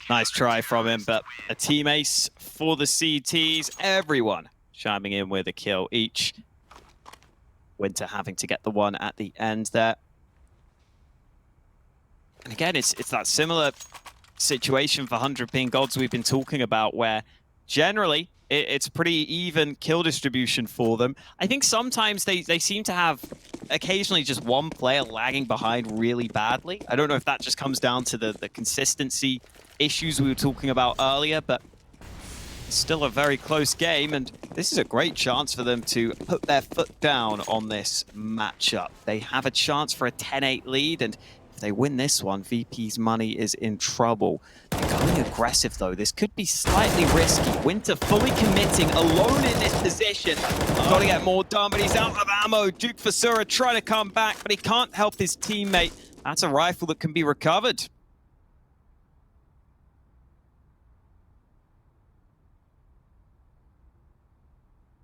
Speaker 3: Nice try from him, but a team ace for the CTs. Everyone chiming in with a kill each. Winter having to get the one at the end there. And again, it's that similar situation for 100PingGods we've been talking about, where generally it's a pretty even kill distribution for them. I think sometimes they seem to have occasionally just one player lagging behind really badly. I don't know if that just comes down to the consistency issues we were talking about earlier, but it's still a very close game, and this is a great chance for them to put their foot down on this matchup. They have a chance for a 10-8 lead, and if they win this one, VP's money is in trouble. They're going aggressive, though. This could be slightly risky. Winter fully committing, alone in this position. Got to get more done, but he's out of ammo. Duke Fasura trying to come back, but he can't help his teammate. That's a rifle that can be recovered.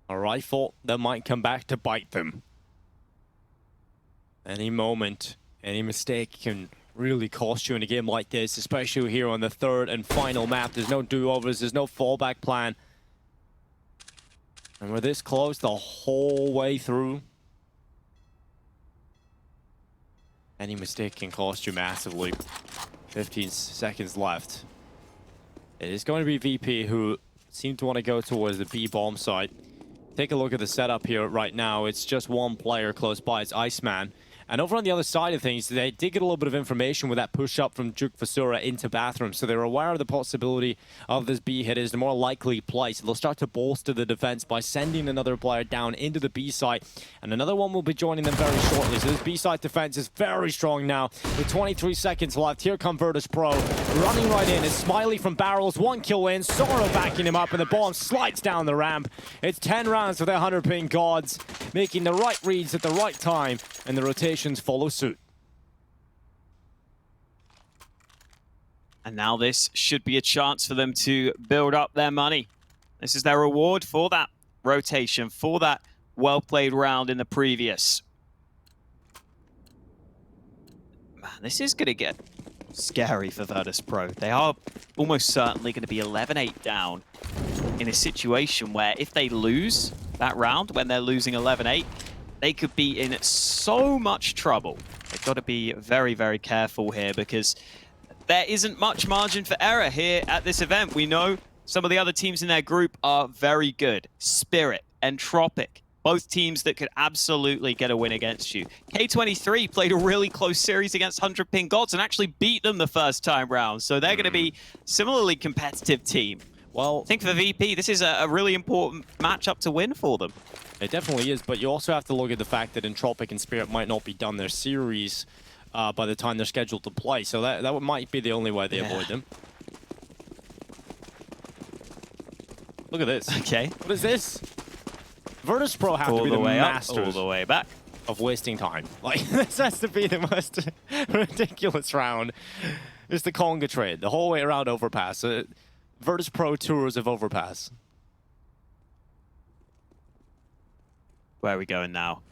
Speaker 2: A rifle that might come back to bite them. Any moment, any mistake can really cost you in a game like this, especially here on the third and final map. There's no do-overs, there's no fallback plan. And we're this close the whole way through. Any mistake can cost you massively. 15 seconds left. It is going to be VP who seem to want to go towards the B bomb site. Take a look at the setup here right now. It's just one player close by. It's Iceman. And over on the other side of things, they did get a little bit of information with that push-up from Duke Fasura into bathroom. So they're aware of the possibility of this B hit is the more likely play. So they'll start to bolster the defense by sending another player down into the B site. And another one will be joining them very shortly. So this B site defense is very strong now. With 23 seconds left, here come Virtus.pro. Running right in is Smiley from barrels. 1 kill in. Sorrow backing him up, and the bomb slides down the ramp. It's 10 rounds for the 100PingGods, making the right reads at the right time, and the rotations follow suit.
Speaker 3: And now this should be a chance for them to build up their money. This is their reward for that rotation, for that well-played round in the previous. Man, this is going to get scary for Virtus.pro. They are almost certainly going to be 11-8 down in a situation where if they lose that round, when they're losing 11-8, they could be in so much trouble. They've got to be very, very careful here, because there isn't much margin for error here at this event. We know some of the other teams in their group are very good. Spirit, Entropic, both teams that could absolutely get a win against you. K23 played a really close series against 100PingGods and actually beat them the first time round. So they're going to be similarly competitive team. Well, I think for VP, this is a really important matchup to win for them.
Speaker 2: It definitely is, but you also have to look at the fact that Entropic and Spirit might not be done their series by the time they're scheduled to play. So that might be the only way they avoid them. Look at this.
Speaker 3: Okay.
Speaker 2: What is this? Virtus.pro have to be the masters
Speaker 3: all the way back
Speaker 2: of wasting time. Like, this has to be the most ridiculous round. It's the Conga trade, the whole way around Overpass. Virtus.pro tours of Overpass.
Speaker 3: Where are we going now?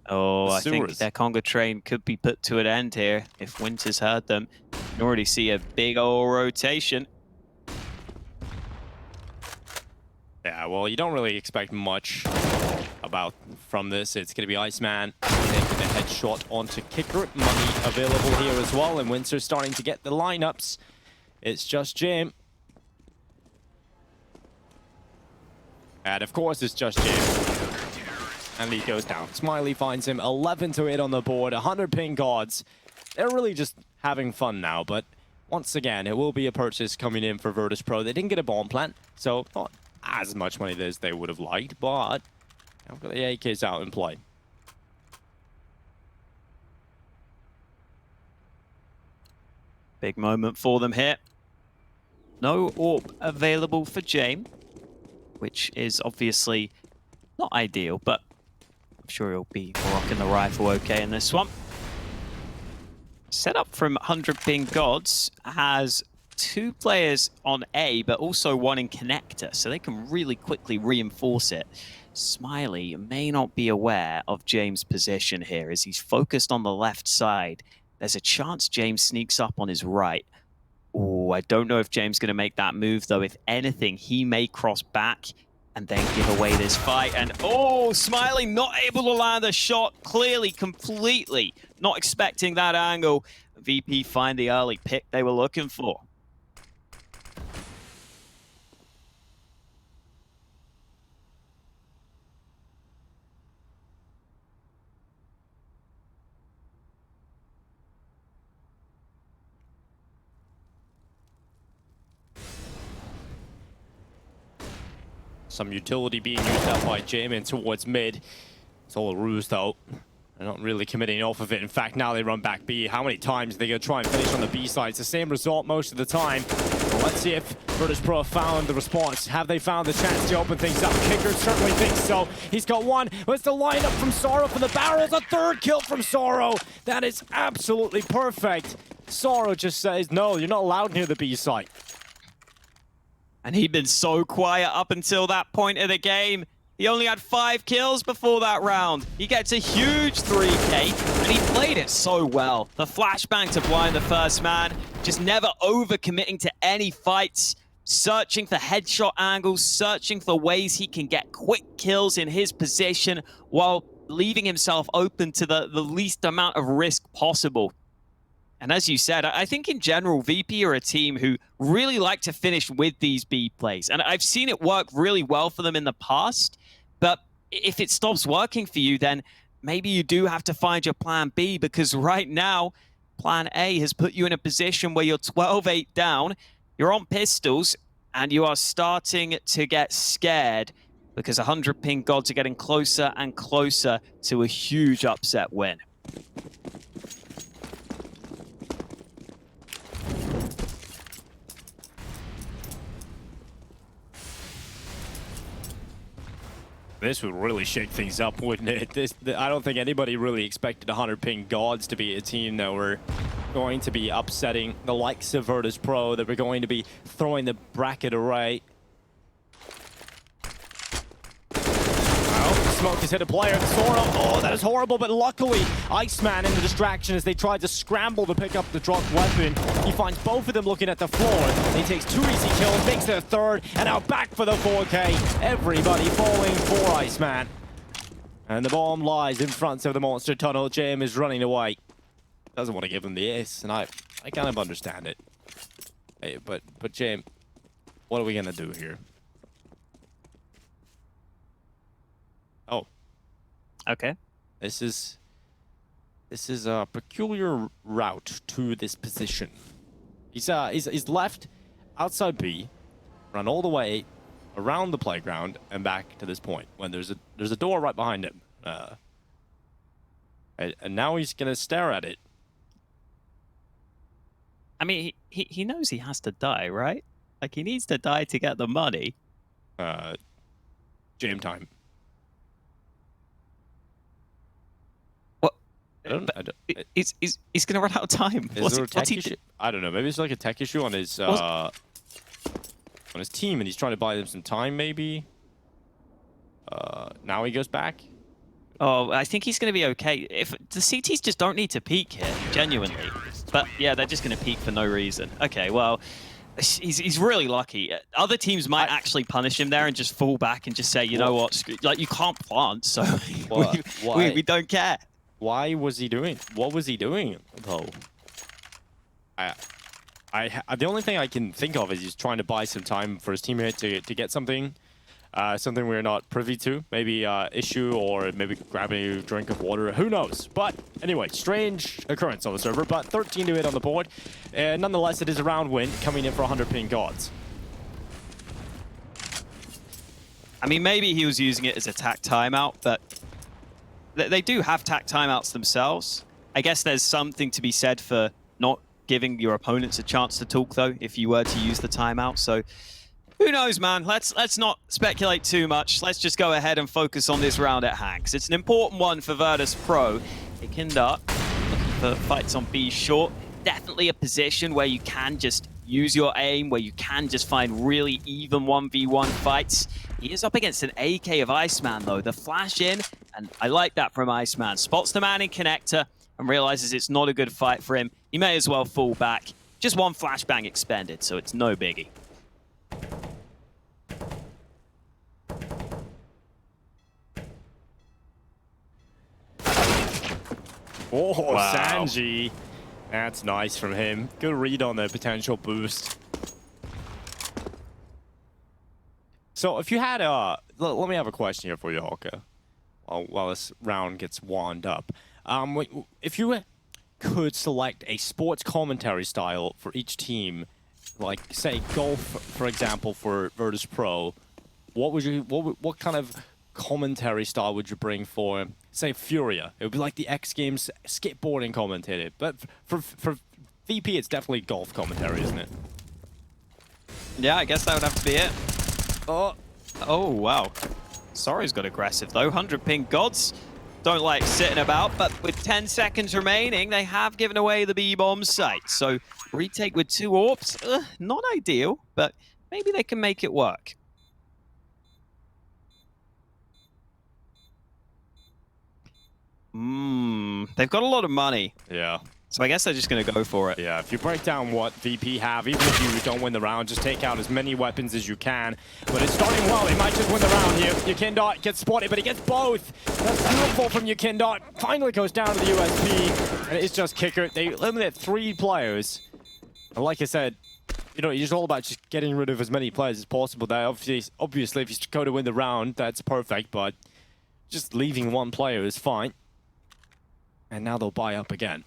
Speaker 3: Oh, I think their Conga train could be put to an end here if Winter's heard them. You can already see a big old rotation.
Speaker 2: Yeah, well, you don't really expect much from this. It's going to be Iceman taking a headshot onto Kicker. Money available here as well, and Windsor's starting to get the lineups. It's just Jim. And of course, it's just Jim. And he goes down. Smiley finds him 11 to 8 on the board. 100PingGods. They're really just having fun now, but once again, it will be a purchase coming in for Virtus.pro. They didn't get a bomb plant, so not as much money as they would have liked, but I've got the AKs out in play.
Speaker 3: Big moment for them here. No AWP available for James, which is obviously not ideal, but I'm sure he'll be rocking the rifle okay in this one. Setup from 100PingGods has 2 players on A, but also 1 in connector, so they can really quickly reinforce it. Smiley may not be aware of James' position here as he's focused on the left side. There's a chance James sneaks up on his right. Oh, I don't know if James is going to make that move, though. If anything, he may cross back and then give away this fight. And oh, Smiley not able to land a shot. Clearly, completely not expecting that angle. VP find the early pick they were looking for.
Speaker 2: Some utility being used up by Jamin towards mid. It's all a ruse, though. They're not really committing off of it. In fact, now they run back B. How many times are they going to try and finish on the B side? It's the same result most of the time. Well, let's see if Virtus.pro found the response. Have they found the chance to open things up? Kicker certainly thinks so. He's got 1. What's the lineup from Sorrow for the barrels? A 3rd kill from Sorrow. That is absolutely perfect. Sorrow just says, no, you're not allowed near the B site.
Speaker 3: And he'd been so quiet up until that point of the game. He only had 5 kills before that round. He gets a huge 3K, and he played it so well. The flashbang to blind the first man, just never overcommitting to any fights, searching for headshot angles, searching for ways he can get quick kills in his position while leaving himself open to the least amount of risk possible. And as you said, I think in general, VP are a team who really like to finish with these B plays. And I've seen it work really well for them in the past. But if it stops working for you, then maybe you do have to find your plan B, because right now, plan A has put you in a position where you're 12-8 down, you're on pistols, and you are starting to get scared because 100PingGods are getting closer and closer to a huge upset win.
Speaker 2: This would really shake things up, wouldn't it? I don't think anybody really expected 100PingGods to be a team that were going to be upsetting the likes of Virtus.pro, that were going to be throwing the bracket array. Smoke has hit a player. Sorrow. Oh, that is horrible, but luckily, Iceman in the distraction as they tried to scramble to pick up the dropped weapon. He finds both of them looking at the floor. He takes 2 easy kills, makes it a 3rd, and now back for the 4K. Everybody falling for Iceman. And the bomb lies in front of the monster tunnel. Jam is running away. Doesn't want to give him the ace, and I kind of understand it. Hey, but Jam, what are we going to do here? Oh.
Speaker 3: Okay.
Speaker 2: This is a peculiar route to this position. He's left outside B, run all the way around the playground and back to this point when there's a door right behind him. And now he's gonna stare at it.
Speaker 3: I mean, he knows he has to die, right? Like, he needs to die to get the money.
Speaker 2: Jam time.
Speaker 3: He's going to run out of time.
Speaker 2: Is there a tech issue? I don't know. Maybe it's like a tech issue on his team, and he's trying to buy them some time. Maybe. Now he goes back.
Speaker 3: Oh, I think he's going to be okay. If the CTs just don't need to peek here, genuinely. But yeah, they're just going to peek for no reason. Okay, well, He's really lucky. Other teams might actually punish him there and just fall back and just say, you know what, like you can't plant, so we don't care.
Speaker 2: Why was he doing? What was he doing though? The only thing I can think of is he's trying to buy some time for his teammate to get something. Something we're not privy to. Maybe issue or maybe grabbing a drink of water. Who knows? But anyway, strange occurrence on the server. But 13-8 on the board. Nonetheless, it is a round win coming in for 100PingGods.
Speaker 3: I mean, maybe he was using it as a tack timeout, but they do have tack timeouts themselves. I guess there's something to be said for not giving your opponents a chance to talk, though, if you were to use the timeout. So who knows, man? Let's not speculate too much. Let's just go ahead and focus on this round at hand, because it's an important one for Virtus.pro. Vikindar looking for fights on B short. Definitely a position where you can just use your aim, where you can just find really even 1v1 fights. He is up against an AK of Iceman, though. The flash in, and I like that from Iceman. Spots the man in connector and realizes it's not a good fight for him. He may as well fall back. Just one flashbang expended, so it's no biggie.
Speaker 2: Oh,
Speaker 3: wow.
Speaker 2: Sanji. That's nice from him. Good read on the potential boost. So if you had let me have a question here for you, Hawka, while this round gets wound up. If you could select a sports commentary style for each team, like say golf, for example, for Virtus.pro, what kind of commentary style would you bring for, say, Furia? It would be like the X Games skateboarding commentated, but for VP, it's definitely golf commentary, isn't it?
Speaker 3: Yeah, I guess that would have to be it. Oh wow. Sorry's got aggressive though. 100PingGods don't like sitting about, but with 10 seconds remaining, they have given away the B-bomb site. So retake with 2 orbs, not ideal, but maybe they can make it work. They've got a lot of money.
Speaker 2: Yeah.
Speaker 3: So I guess they're just going to go for it.
Speaker 2: Yeah, if you break down what VP have, even if you don't win the round, just take out as many weapons as you can. But it's starting well. They might just win the round here. Vikindar gets spotted, but he gets both. That's beautiful from Vikindar. Finally goes down to the USP, and it's just Kicker. They eliminate 3 players. And like I said, you know, it's all about just getting rid of as many players as possible. There, obviously, if you go to win the round, that's perfect, but just leaving 1 player is fine. And now they'll buy up again.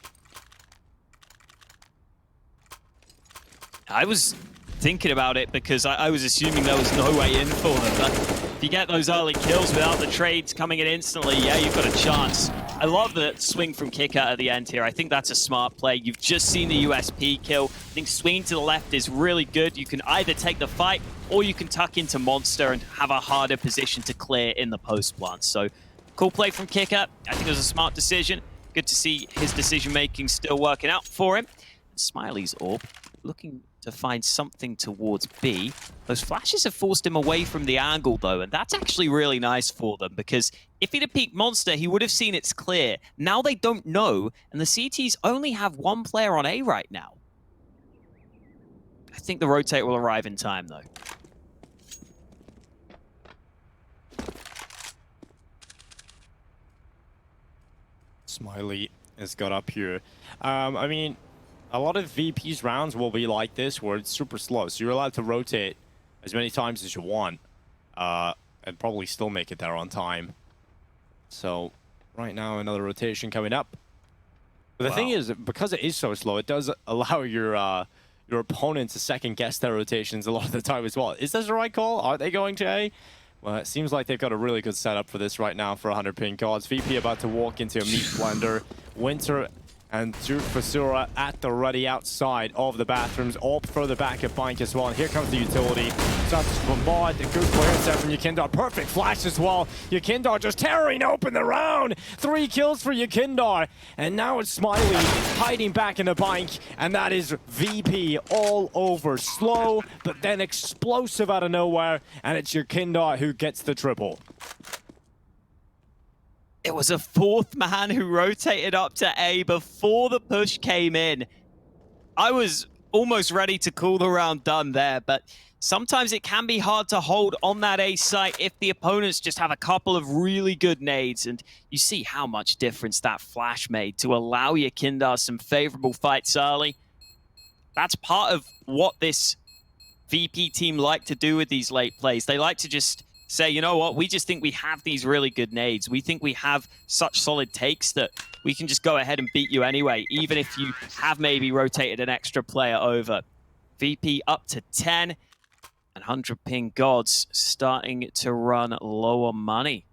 Speaker 3: I was thinking about it because I was assuming there was no way in for them. But if you get those early kills without the trades coming in instantly, yeah, you've got a chance. I love the swing from Kicker at the end here. I think that's a smart play. You've just seen the USP kill. I think swinging to the left is really good. You can either take the fight or you can tuck into Monster and have a harder position to clear in the post plant. So cool play from Kicker. I think it was a smart decision. Good to see his decision-making still working out for him. And Smiley's orb looking to find something towards B. Those flashes have forced him away from the angle, though, and that's actually really nice for them, because if he'd have peeked Monster, he would have seen it's clear. Now they don't know, and the CTs only have 1 player on A right now. I think the rotate will arrive in time, though.
Speaker 2: Smiley has got up here. I mean, a lot of VP's rounds will be like this, where it's super slow. So you're allowed to rotate as many times as you want, and probably still make it there on time. So right now, another rotation coming up. But the thing is, because it is so slow, it does allow your opponent to second guess their rotations a lot of the time as well. Is this the right call? Are they going to A? Well, it seems like they've got a really good setup for this right now for 100PingGods. VP about to walk into a meat blender. Winter and Duke Basura at the ready outside of the bathrooms. Orb further back at Bink as well. And here comes the utility. Starts to bombard. The good clearance there from Vikindar. Perfect flash as well. Vikindar just tearing open the round. 3 kills for Vikindar. And now it's Smiley hiding back in the Bink. And that is VP all over. Slow, but then explosive out of nowhere. And it's Vikindar who gets the triple.
Speaker 3: It was a 4th man who rotated up to A before the push came in. I was almost ready to call the round done there, but sometimes it can be hard to hold on that A site if the opponents just have a couple of really good nades, and you see how much difference that flash made to allow your Kindar some favorable fights early. That's part of what this VP team like to do with these late plays. They like to just say, you know what, we just think we have these really good nades. We think we have such solid takes that we can just go ahead and beat you anyway, even if you have maybe rotated an extra player over. VP up to 10, and 100PingGods starting to run low on money.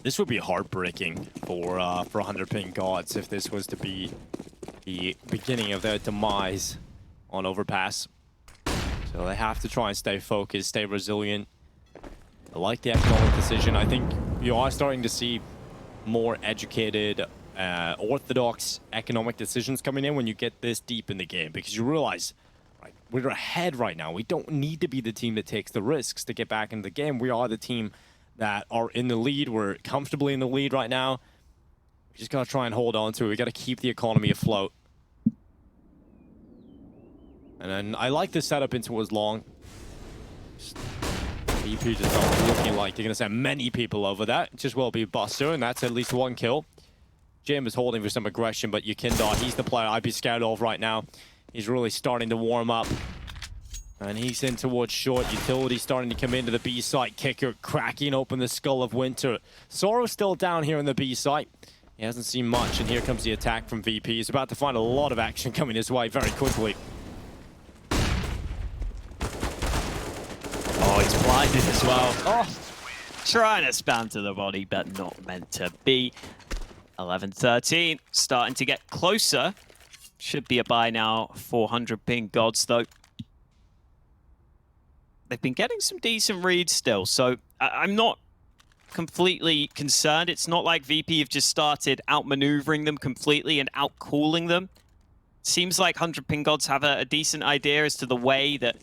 Speaker 2: This would be heartbreaking for 100PingGods if this was to be the beginning of their demise on Overpass. So they have to try and stay focused, stay resilient. I like the economic decision. I think you are starting to see more educated, orthodox economic decisions coming in when you get this deep in the game, because you realize, right, we're ahead right now. We don't need to be the team that takes the risks to get back into the game. We are the team that are in the lead. We're comfortably in the lead right now. We just gotta try and hold on to it. We gotta keep the economy afloat. And then I like this setup into as long. VP just not looking like they're gonna send many people over that. It just will be Buster, and that's at least one kill. Jim is holding for some aggression, but Yukindar, he's the player I'd be scared of right now. He's really starting to warm up. And he's in towards short. Utility starting to come into the B site. Kicker cracking open the skull of Winter. Sorrow's still down here in the B site. He hasn't seen much, and here comes the attack from VP. He's about to find a lot of action coming his way very quickly.
Speaker 3: Oh, he's blinded as well. Oh, trying to spam to the body, but not meant to be. 11-13, starting to get closer. Should be a buy now for 100PingGods, though. They've been getting some decent reads still, so I'm not completely concerned. It's not like VP have just started outmaneuvering them completely and outcooling them. Seems like 100PingGods have a decent idea as to the way that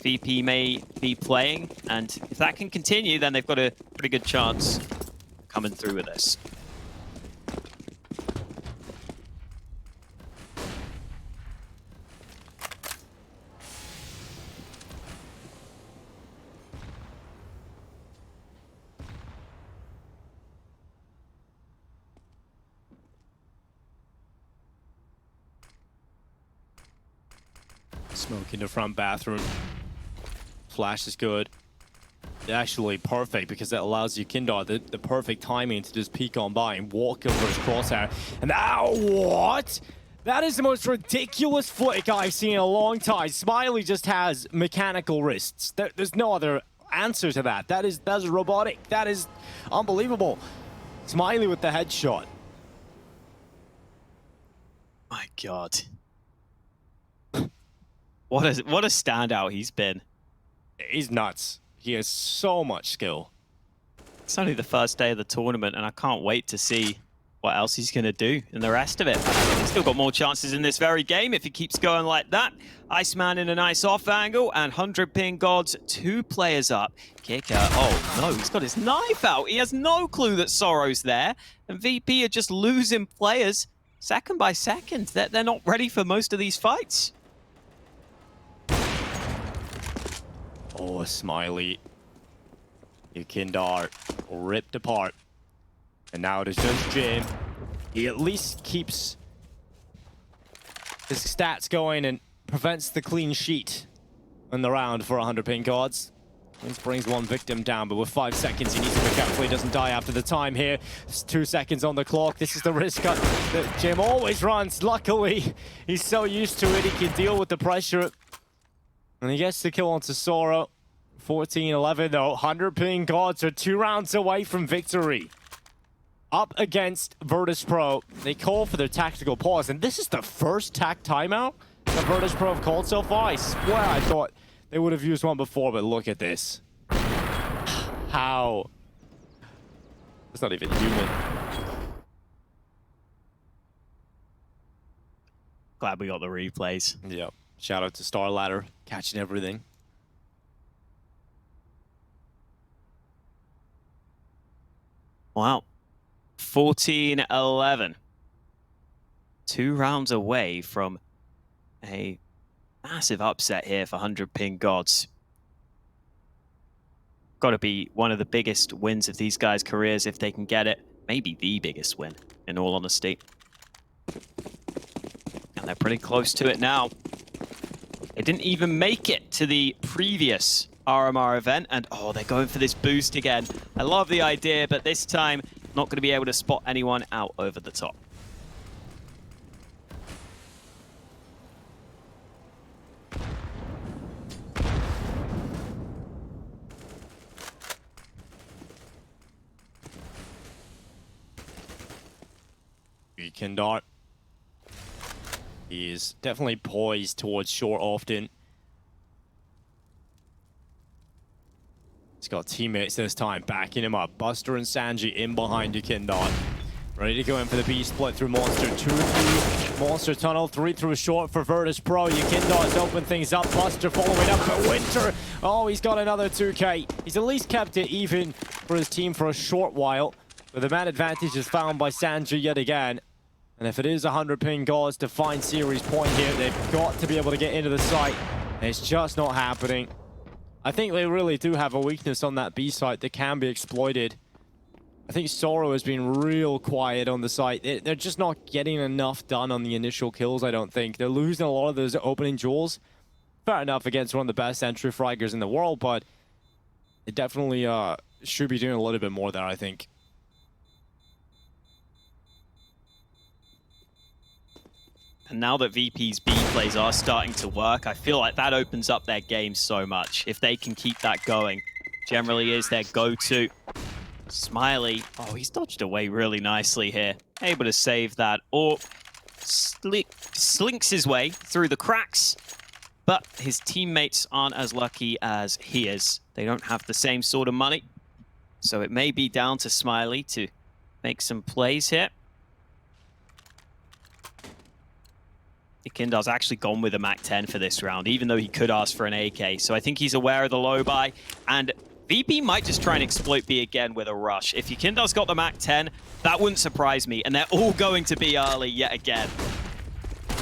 Speaker 3: VP may be playing, and if that can continue, then they've got a pretty good chance coming through with this.
Speaker 2: Smoke in the front bathroom. Flash is good. Actually perfect, because that allows you Kindar the perfect timing to just peek on by and walk over his crosshair. And now what? That is the most ridiculous flick I've seen in a long time. Smiley just has mechanical wrists. There's no other answer to that. That is robotic. That is unbelievable. Smiley with the headshot.
Speaker 3: My God. What a standout he's been.
Speaker 2: He's nuts. He has so much skill.
Speaker 3: It's only the first day of the tournament, and I can't wait to see what else he's going to do in the rest of it. He's still got more chances in this very game if he keeps going like that. Iceman in a nice off angle, and 100PingGods 2 players up. Kicker, oh no, he's got his knife out. He has no clue that Sorrow's there, and VP are just losing players second by second. They're not ready for most of these fights.
Speaker 2: Oh, Smiley. Yukindar ripped apart. And now it is just Jim. He at least keeps his stats going and prevents the clean sheet in the round for 100PingGods. This brings one victim down, but with 5 seconds, he needs to be careful he doesn't die after the time here. There's 2 seconds on the clock. This is the risk that Jim always runs. Luckily, he's so used to it, he can deal with the pressure. And he gets the kill onto Sorrow. 14-11 though. 100PingGods are 2 rounds away from victory. Up against Virtus.pro. They call for their tactical pause, and this is the first tac timeout that Virtus.pro have called so far. I swear I thought they would have used one before, but look at this. How? It's not even human.
Speaker 3: Glad we got the replays.
Speaker 2: Yep. Shout out to StarLadder, catching everything.
Speaker 3: Wow. 14-11. 2 rounds away from a massive upset here for 100PingGods. Got to be one of the biggest wins of these guys' careers if they can get it. Maybe the biggest win, in all honesty. And they're pretty close to it now. They didn't even make it to the previous RMR event, and oh, they're going for this boost again. I love the idea, but this time, not going to be able to spot anyone out over the top.
Speaker 2: Kindart. He is definitely poised towards short often. He's got teammates this time backing him up. Buster and Sanji in behind Kindart. Ready to go in for the B split through Monster. 2 through Monster Tunnel, 3 through short for Virtus.pro. Kindart's open things up. Buster following up, but Winter, oh, he's got another 2K. He's at least kept it even for his team for a short while. But the man advantage is found by Sanji yet again. And if it is 100PingGods to find series point here, they've got to be able to get into the site. It's just not happening. I think they really do have a weakness on that B site that can be exploited. I think Sorrow has been real quiet on the site. They're just not getting enough done on the initial kills, I don't think. They're losing a lot of those opening duels. Fair enough against one of the best entry fraggers in the world, but it definitely should be doing a little bit more there, I think.
Speaker 3: And now that VP's B plays are starting to work, I feel like that opens up their game so much. If they can keep that going, generally is their go-to. Smiley, oh, he's dodged away really nicely here. Able to save that, or slinks his way through the cracks. But his teammates aren't as lucky as he is. They don't have the same sort of money. So it may be down to Smiley to make some plays here. Kindar's actually gone with a MAC-10 for this round, even though he could ask for an AK. So I think he's aware of the low buy, and VP might just try and exploit B again with a rush. If Kindar's got the MAC-10, that wouldn't surprise me, and they're all going to be early yet again.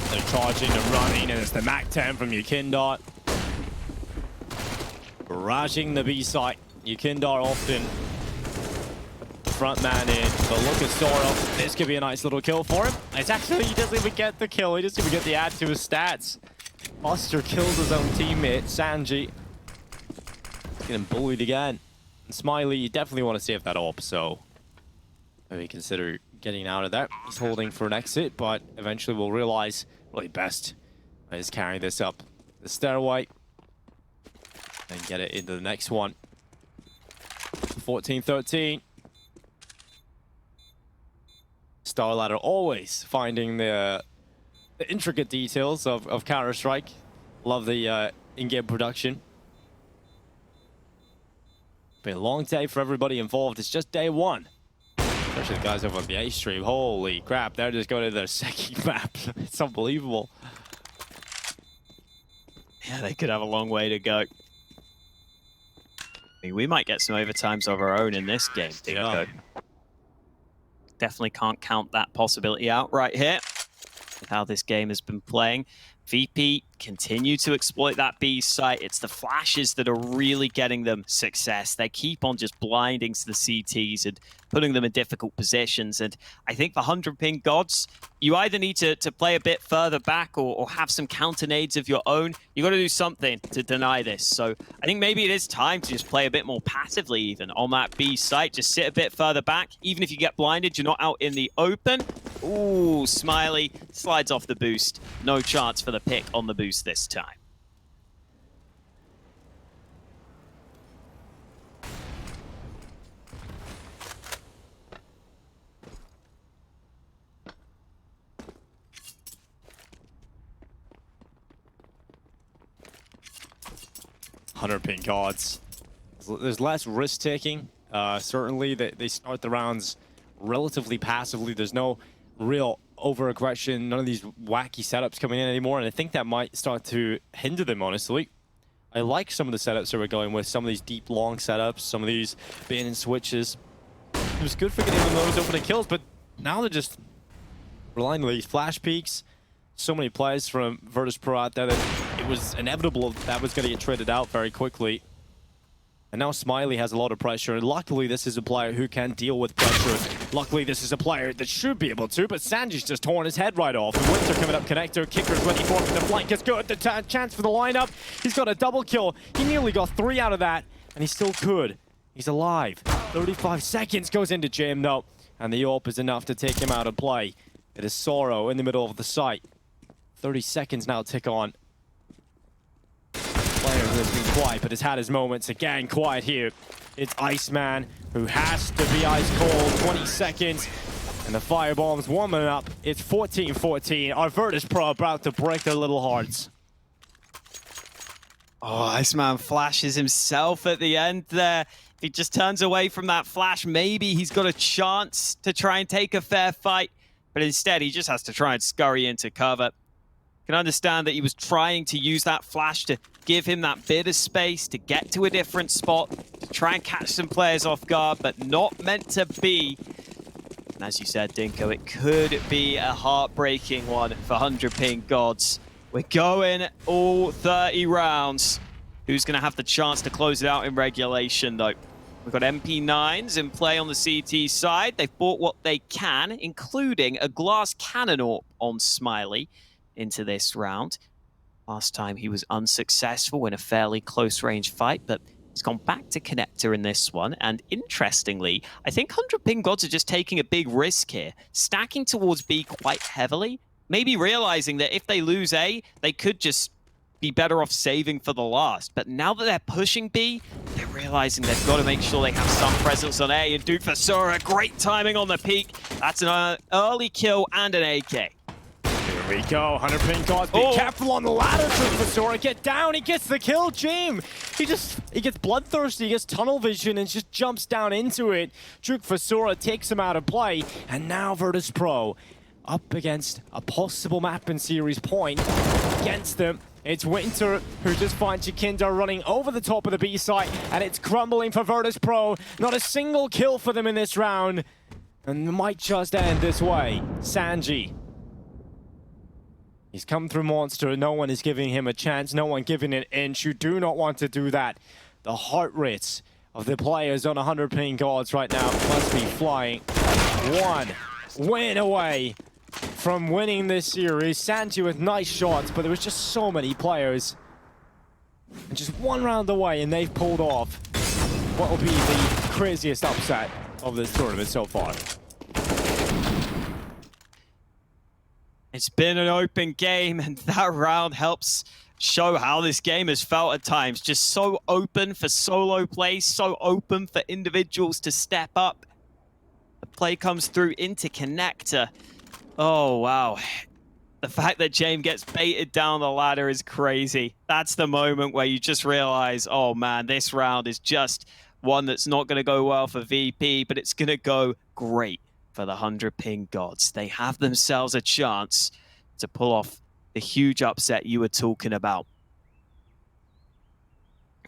Speaker 2: They're charging and running, and it's the MAC-10 from Kindart. Barraging the B site. Kindart often front man in, but look at Sorrow. This could be a nice little kill for him. It's actually, he doesn't even get the kill. He doesn't even get the add to his stats. Buster kills his own teammate, Sanji. Getting bullied again. And Smiley, you definitely want to save that up, so maybe consider getting out of that. He's holding for an exit, but eventually we'll realize really best is carrying this up the stairway and get it into the next one. 14-13. StarLadder always finding the intricate details of Counter-Strike. Love the in-game production. Been a long day for everybody involved. It's just day one. Especially the guys over on the A stream. Holy crap, they're just going to their second map. It's unbelievable.
Speaker 3: Yeah, they could have a long way to go. I mean, we might get some overtimes of our own in this game, Dinko. Yeah. Definitely can't count that possibility out right here with how this game has been playing. VP continue to exploit that B site. It's the flashes that are really getting them success. They keep on just blinding to the CTs and putting them in difficult positions. And I think for 100PingGods, you either need to play a bit further back or have some counter nades of your own. You got to do something to deny this. So I think maybe it is time to just play a bit more passively even on that B site. Just sit a bit further back. Even if you get blinded, you're not out in the open. Ooh, Smiley slides off the boost. No chance for the pick on the boost this time.
Speaker 2: $100PingGods. There's less risk taking. Certainly, they start the rounds relatively passively. There's no real over-aggression, none of these wacky setups coming in anymore, and I think that might start to hinder them, honestly. I like some of the setups that we're going with, some of these deep, long setups, some of these bin and switches. It was good for getting those opening kills, but now they're just relying on these flash peaks. So many players from Virtus.pro out there that it was inevitable that was going to get traded out very quickly. And now Smiley has a lot of pressure, and luckily this is a player who can deal with pressure. Luckily this is a player that should be able to, but Sanji's just torn his head right off. And Winter coming up connector, Kicker's ready for it, the flank is good, the chance for the lineup. He's got a double kill, he nearly got 3 out of that, and he still could. He's alive. 35 seconds goes into Jim though, and the AWP is enough to take him out of play. It is Sorrow in the middle of the site. 30 seconds now tick on. Player who has been quiet, but has had his moments. Again, quiet here. It's Iceman, who has to be ice cold. 20 seconds, and the firebomb's warming up. It's 14-14. Our Virtus.pro about to break their little hearts.
Speaker 3: Oh, Iceman flashes himself at the end there. If he just turns away from that flash, maybe he's got a chance to try and take a fair fight. But instead, he just has to try and scurry into cover. Can understand that he was trying to use that flash to give him that bit of space to get to a different spot, to try and catch some players off guard, but not meant to be. And as you said, Dinko, it could be a heartbreaking one for 100PingGods. We're going all 30 rounds. Who's going to have the chance to close it out in regulation, though? We've got MP9s in play on the CT side. They've bought what they can, including a glass cannon AWP on Smiley into this round. Last time he was unsuccessful in a fairly close-range fight, but he's gone back to connector in this one. And interestingly, I think 100PingGods are just taking a big risk here, stacking towards B quite heavily, maybe realizing that if they lose A, they could just be better off saving for the last. But now that they're pushing B, they're realizing they've got to make sure they have some presence on A. And Duke Vasura, great timing on the peak. That's an early kill and an AK.
Speaker 2: Here we go, 100PingGods, be careful on the ladder, Duke Vasura, get down, he gets the kill, Jim! He gets bloodthirsty, he gets tunnel vision and just jumps down into it. Duke Vasura takes him out of play, and now Virtus.pro up against a possible map and series point against them. It's Winter who just finds Jakinda running over the top of the B site, and it's crumbling for Virtus.pro. Not a single kill for them in this round, and it might just end this way. Sanji. He's come through Monster, no one is giving him a chance, no one giving an inch. You do not want to do that. The heart rates of the players on 100PingGods right now must be flying. One win away from winning this series. Sanji with nice shots, but there was just so many players. And just one round away, and they've pulled off what will be the craziest upset of this tournament so far.
Speaker 3: It's been an open game, and that round helps show how this game has felt at times. Just so open for solo play, so open for individuals to step up. The play comes through into connector. Oh, wow. The fact that James gets baited down the ladder is crazy. That's the moment where you just realize, oh man, this round is just one that's not going to go well for VP, but it's going to go great for the 100PingGods. They have themselves a chance to pull off the huge upset you were talking about.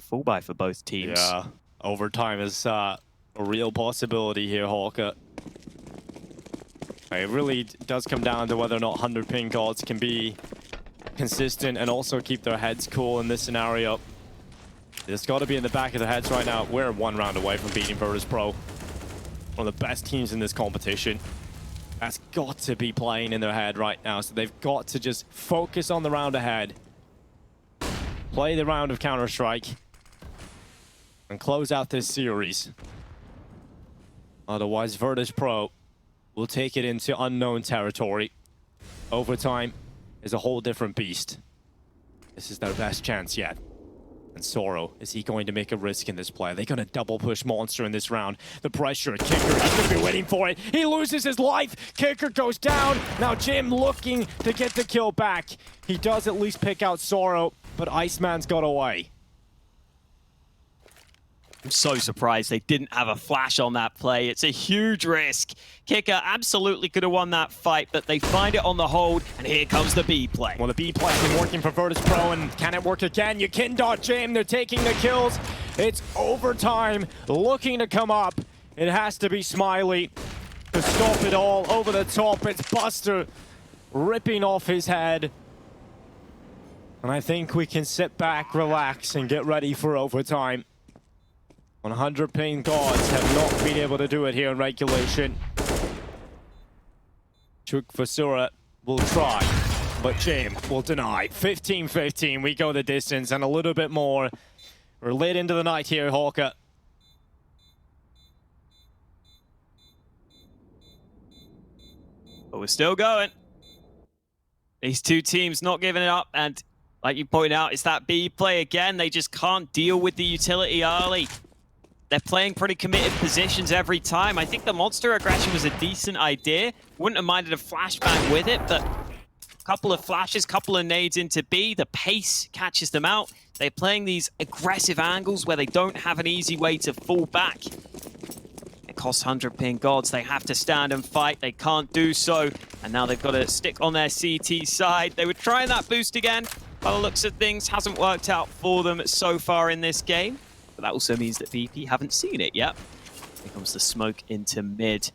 Speaker 3: Full buy for both teams.
Speaker 2: Yeah, overtime is a real possibility here, Hawker. It really does come down to whether or not 100PingGods can be consistent and also keep their heads cool in this scenario. It's got to be in the back of their heads right now. We're one round away from beating Virtus.pro. One of the best teams in this competition. That's got to be playing in their head right now. So they've got to just focus on the round ahead. Play the round of Counter-Strike. And close out this series. Otherwise, Virtus.pro will take it into unknown territory. Overtime is a whole different beast. This is their best chance yet. And Sorrow, is he going to make a risk in this play? Are they going to double push Monster in this round? The pressure, Kicker, he's going to be waiting for it. He loses his life. Kicker goes down. Now Jim looking to get the kill back. He does at least pick out Sorrow, but Iceman's got away.
Speaker 3: I'm so surprised they didn't have a flash on that play. It's a huge risk. Kicker absolutely could have won that fight, but they find it on the hold, and here comes the B play.
Speaker 2: Well, the B play's been working for Virtus.pro, and can it work again? YuKin.Jim, they're taking the kills. It's overtime, looking to come up. It has to be Smiley to stop it all. Over the top, it's Buster ripping off his head. And I think we can sit back, relax, and get ready for overtime. 100PingGods have not been able to do it here in regulation. Chukfasura will try, but Jim will deny. 15-15, we go the distance and a little bit more. We're late into the night here, Hawker.
Speaker 3: But we're still going. These two teams not giving it up, and like you pointed out, it's that B play again. They just can't deal with the utility early. They're playing pretty committed positions every time. I think the monster aggression was a decent idea. Wouldn't have minded a flashbang with it, but a couple of flashes, couple of nades into B. The pace catches them out. They're playing these aggressive angles where they don't have an easy way to fall back. It costs 100PingGods. They have to stand and fight. They can't do so. And now they've got to stick on their CT side. They were trying that boost again. By the looks of things, hasn't worked out for them so far in this game. But that also means that VP haven't seen it yet. Here comes the smoke into mid.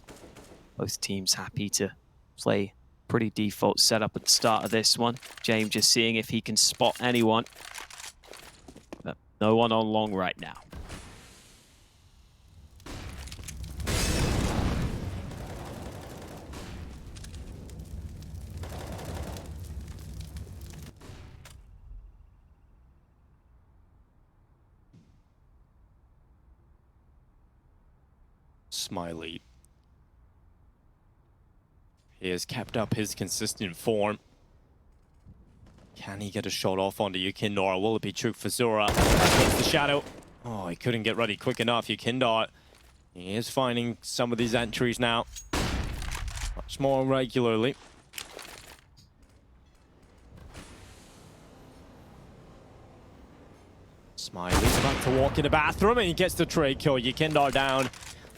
Speaker 3: Both teams happy to play pretty default setup at the start of this one. James just seeing if he can spot anyone. But no one on long right now.
Speaker 2: Smiley. He has kept up his consistent form. Can he get a shot off onto YuKin, or will it be Chukfasura? Takes the shadow. Oh, he couldn't get ready quick enough. YuKin, he is finding some of these entries now. Much more regularly. Smiley's about to walk in the bathroom, and he gets the trade kill. YuKin down.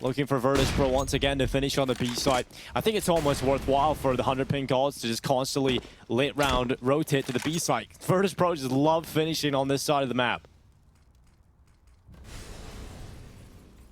Speaker 2: Looking for Virtus.pro once again to finish on the B side. I think it's almost worthwhile for the 100PingGods to just constantly late round rotate to the B side. Virtus.pro just love finishing on this side of the map.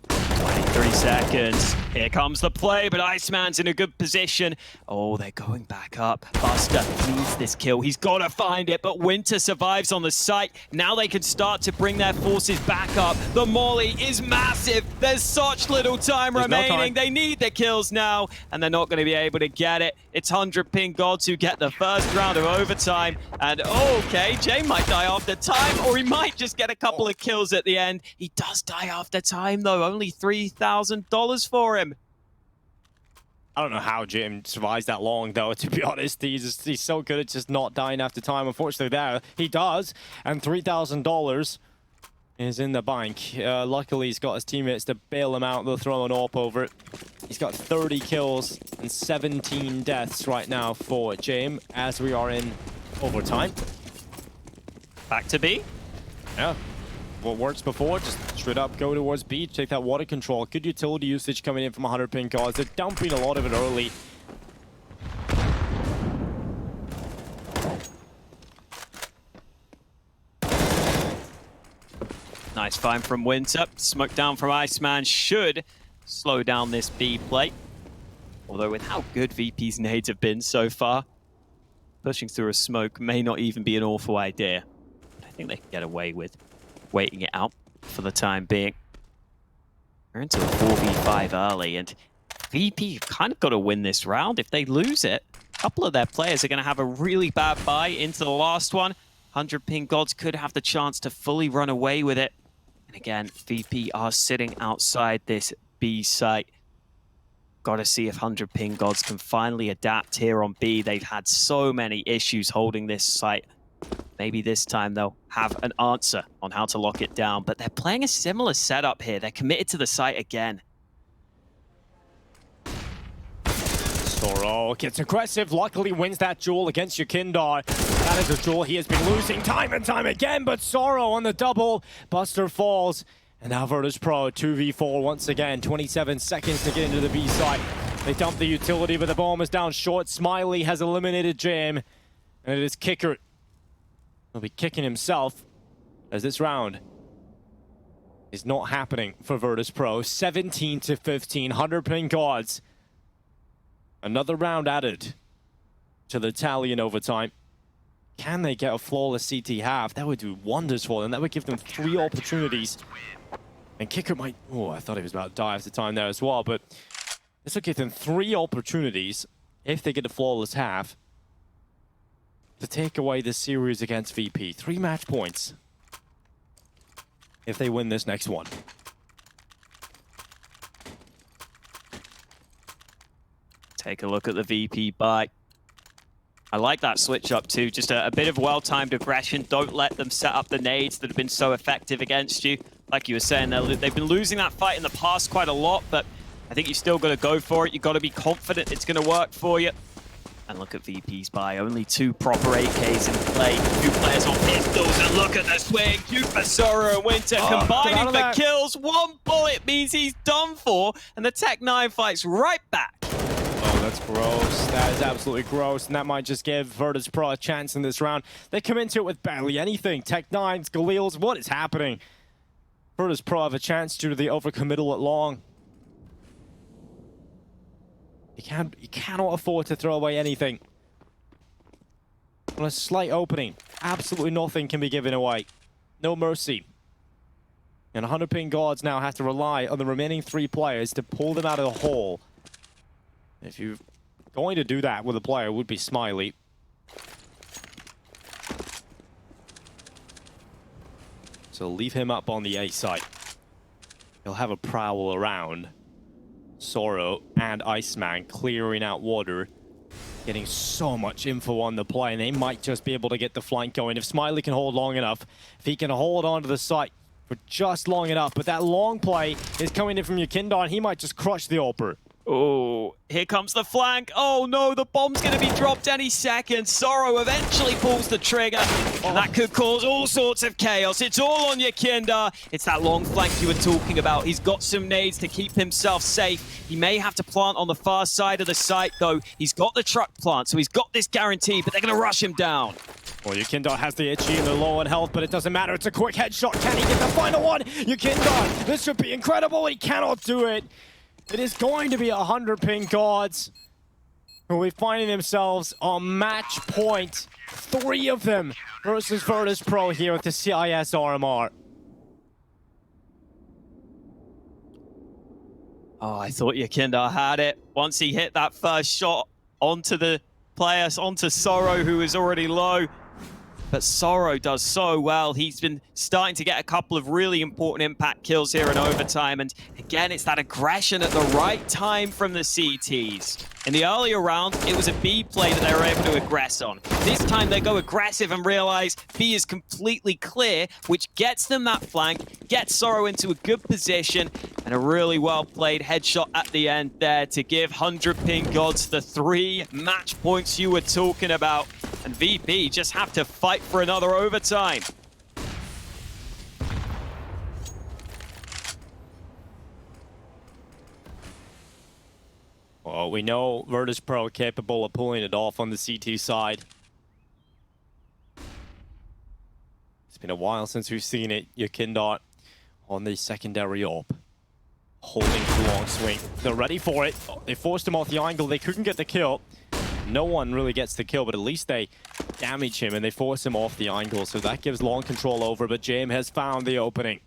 Speaker 3: 23 seconds. Here comes the play, but Iceman's in a good position. Oh, they're going back up. Buster needs this kill. He's got to find it, but Winter survives on the site. Now they can start to bring their forces back up. The molly is massive. There's such little time remaining. No time. They need the kills now, and they're not going to be able to get it. It's 100PingGods who get the first round of overtime. And okay, Jay might die after time, or he might just get a couple of kills at the end. He does die after time, though. Only $3,000 for him.
Speaker 2: I don't know how Jim survives that long, though, to be honest. He's so good at just not dying after time. Unfortunately, there he does. And $3,000 is in the bank. Luckily, he's got his teammates to bail him out. They'll throw an AWP over it. He's got 30 kills and 17 deaths right now for Jim as we are in overtime.
Speaker 3: Back to B.
Speaker 2: Yeah. What works before, just straight up go towards B, take that water control. Good utility usage coming in from 100PingGods. They're dumping a lot of it early.
Speaker 3: Nice find from Winter. Smoke down from Iceman should slow down this B play. Although with how good VP's nades have been so far, pushing through a smoke may not even be an awful idea. But I think they can get away with waiting it out for the time being. We're into a 4v5 early, and VP kind of got to win this round. If they lose it, a couple of their players are going to have a really bad buy into the last one. 100PingGods could have the chance to fully run away with it. And again, VP are sitting outside this B site. Got to see if 100PingGods can finally adapt here on B. They've had so many issues holding this site. Maybe this time they'll have an answer on how to lock it down, but they're playing a similar setup here. They're committed to the site again.
Speaker 2: Soro gets aggressive, luckily wins that duel against YuKin. That is a duel he has been losing time and time again, but Soro on the double. Buster falls, And now Virtus.pro 2v4 once again. 27 seconds to get into the B site. They dump the utility, but the bomb is down short. Smiley has eliminated Jam. And it is Kicker. He'll be kicking himself as this round is not happening for Virtus.pro. 17-15, 100PingGods. Another round added to the tally in overtime. Can they get a flawless CT half? That would do wonders for them. That would give them 3 opportunities. And Kicker might... Oh, I thought he was about to die at the time there as well, but this will give them 3 opportunities if they get a flawless half to take away this series against VP. 3 match points if they win this next one.
Speaker 3: Take a look at the VP buy. I like that switch up too. Just a bit of well-timed aggression. Don't let them set up the nades that have been so effective against you. Like you were saying, they've been losing that fight in the past quite a lot, but I think you still got to go for it. You've got to be confident it's going to work for you. And look at VP's buy. Only 2 proper AKs in play. 2 players on pistols, and look at the swing. Cuba, Sora, and Winter combining for kills. 1 bullet means he's done for, and the Tech9 fights right back.
Speaker 2: Oh, that's gross. That is absolutely gross, and that might just give Virtus.pro a chance in this round. They come into it with barely anything. Tech9s, Galils, what is happening? Virtus.pro have a chance due to the overcommittal at long. You cannot afford to throw away anything. On a slight opening, absolutely nothing can be given away. No mercy. And 100PingGods now have to rely on the remaining 3 players to pull them out of the hole. If you're going to do that with a player, it would be Smiley. So leave him up on the A site. He'll have a prowl around. Sorrow and Iceman clearing out water. Getting so much info on the play, and they might just be able to get the flank going. If Smiley can hold long enough, if he can hold on to the site for just long enough, but that long play is coming in from Yakinda, and he might just crush the AWPer.
Speaker 3: Oh, here comes the flank. Oh no, the bomb's going to be dropped any second. Sorrow eventually pulls the trigger, and that could cause all sorts of chaos. It's all on Yakinda. It's that long flank you were talking about. He's got some nades to keep himself safe. He may have to plant on the far side of the site, though. He's got the truck plant, so he's got this guarantee, but they're going to rush him down.
Speaker 2: Well, Yakinda has the itchy and the low on health, but it doesn't matter. It's a quick headshot. Can he get the final one? Yakinda, this should be incredible. He cannot do it. It is going to be 100PingGods who will be finding themselves on match point. 3 of them versus Virtus.pro here at the CIS RMR.
Speaker 3: Oh, I thought Yakinda had it. Once he hit that first shot onto the player, onto Sorrow, who is already low. But Sorrow does so well. He's been starting to get a couple of really important impact kills here in overtime. And again, it's that aggression at the right time from the CTs. In the earlier round, it was a B play that they were able to aggress on. This time they go aggressive and realize B is completely clear, which gets them that flank, gets Sorrow into a good position, and a really well-played headshot at the end there to give 100PingGods the 3 match points you were talking about. And VP just have to fight for another overtime.
Speaker 2: Well, we know Virtus.pro capable of pulling it off on the CT side. It's been a while since we've seen it. Yakinda on the secondary AWP. Holding the long swing. They're ready for it. They forced him off the angle. They couldn't get the kill. No one really gets the kill, but at least they damage him and they force him off the angle. So that gives long control over, but Jam has found the opening.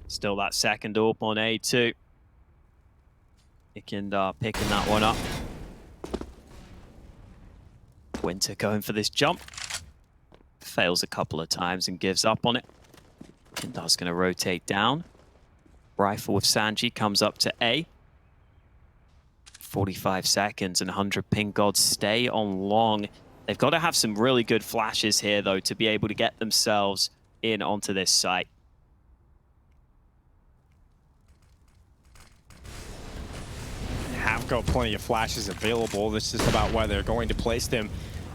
Speaker 3: Still that second AWP on A2. Yakinda picking that one up. Winter going for this jump. Fails a couple of times and gives up on it. Yakinda's going to rotate down. Rifle with Sanji comes up to A. 45 seconds and 100PingGods stay on long. They've got to have some really good flashes here, though, to be able to get themselves in onto this site.
Speaker 2: They have got plenty of flashes available. This is about where they're going to place them.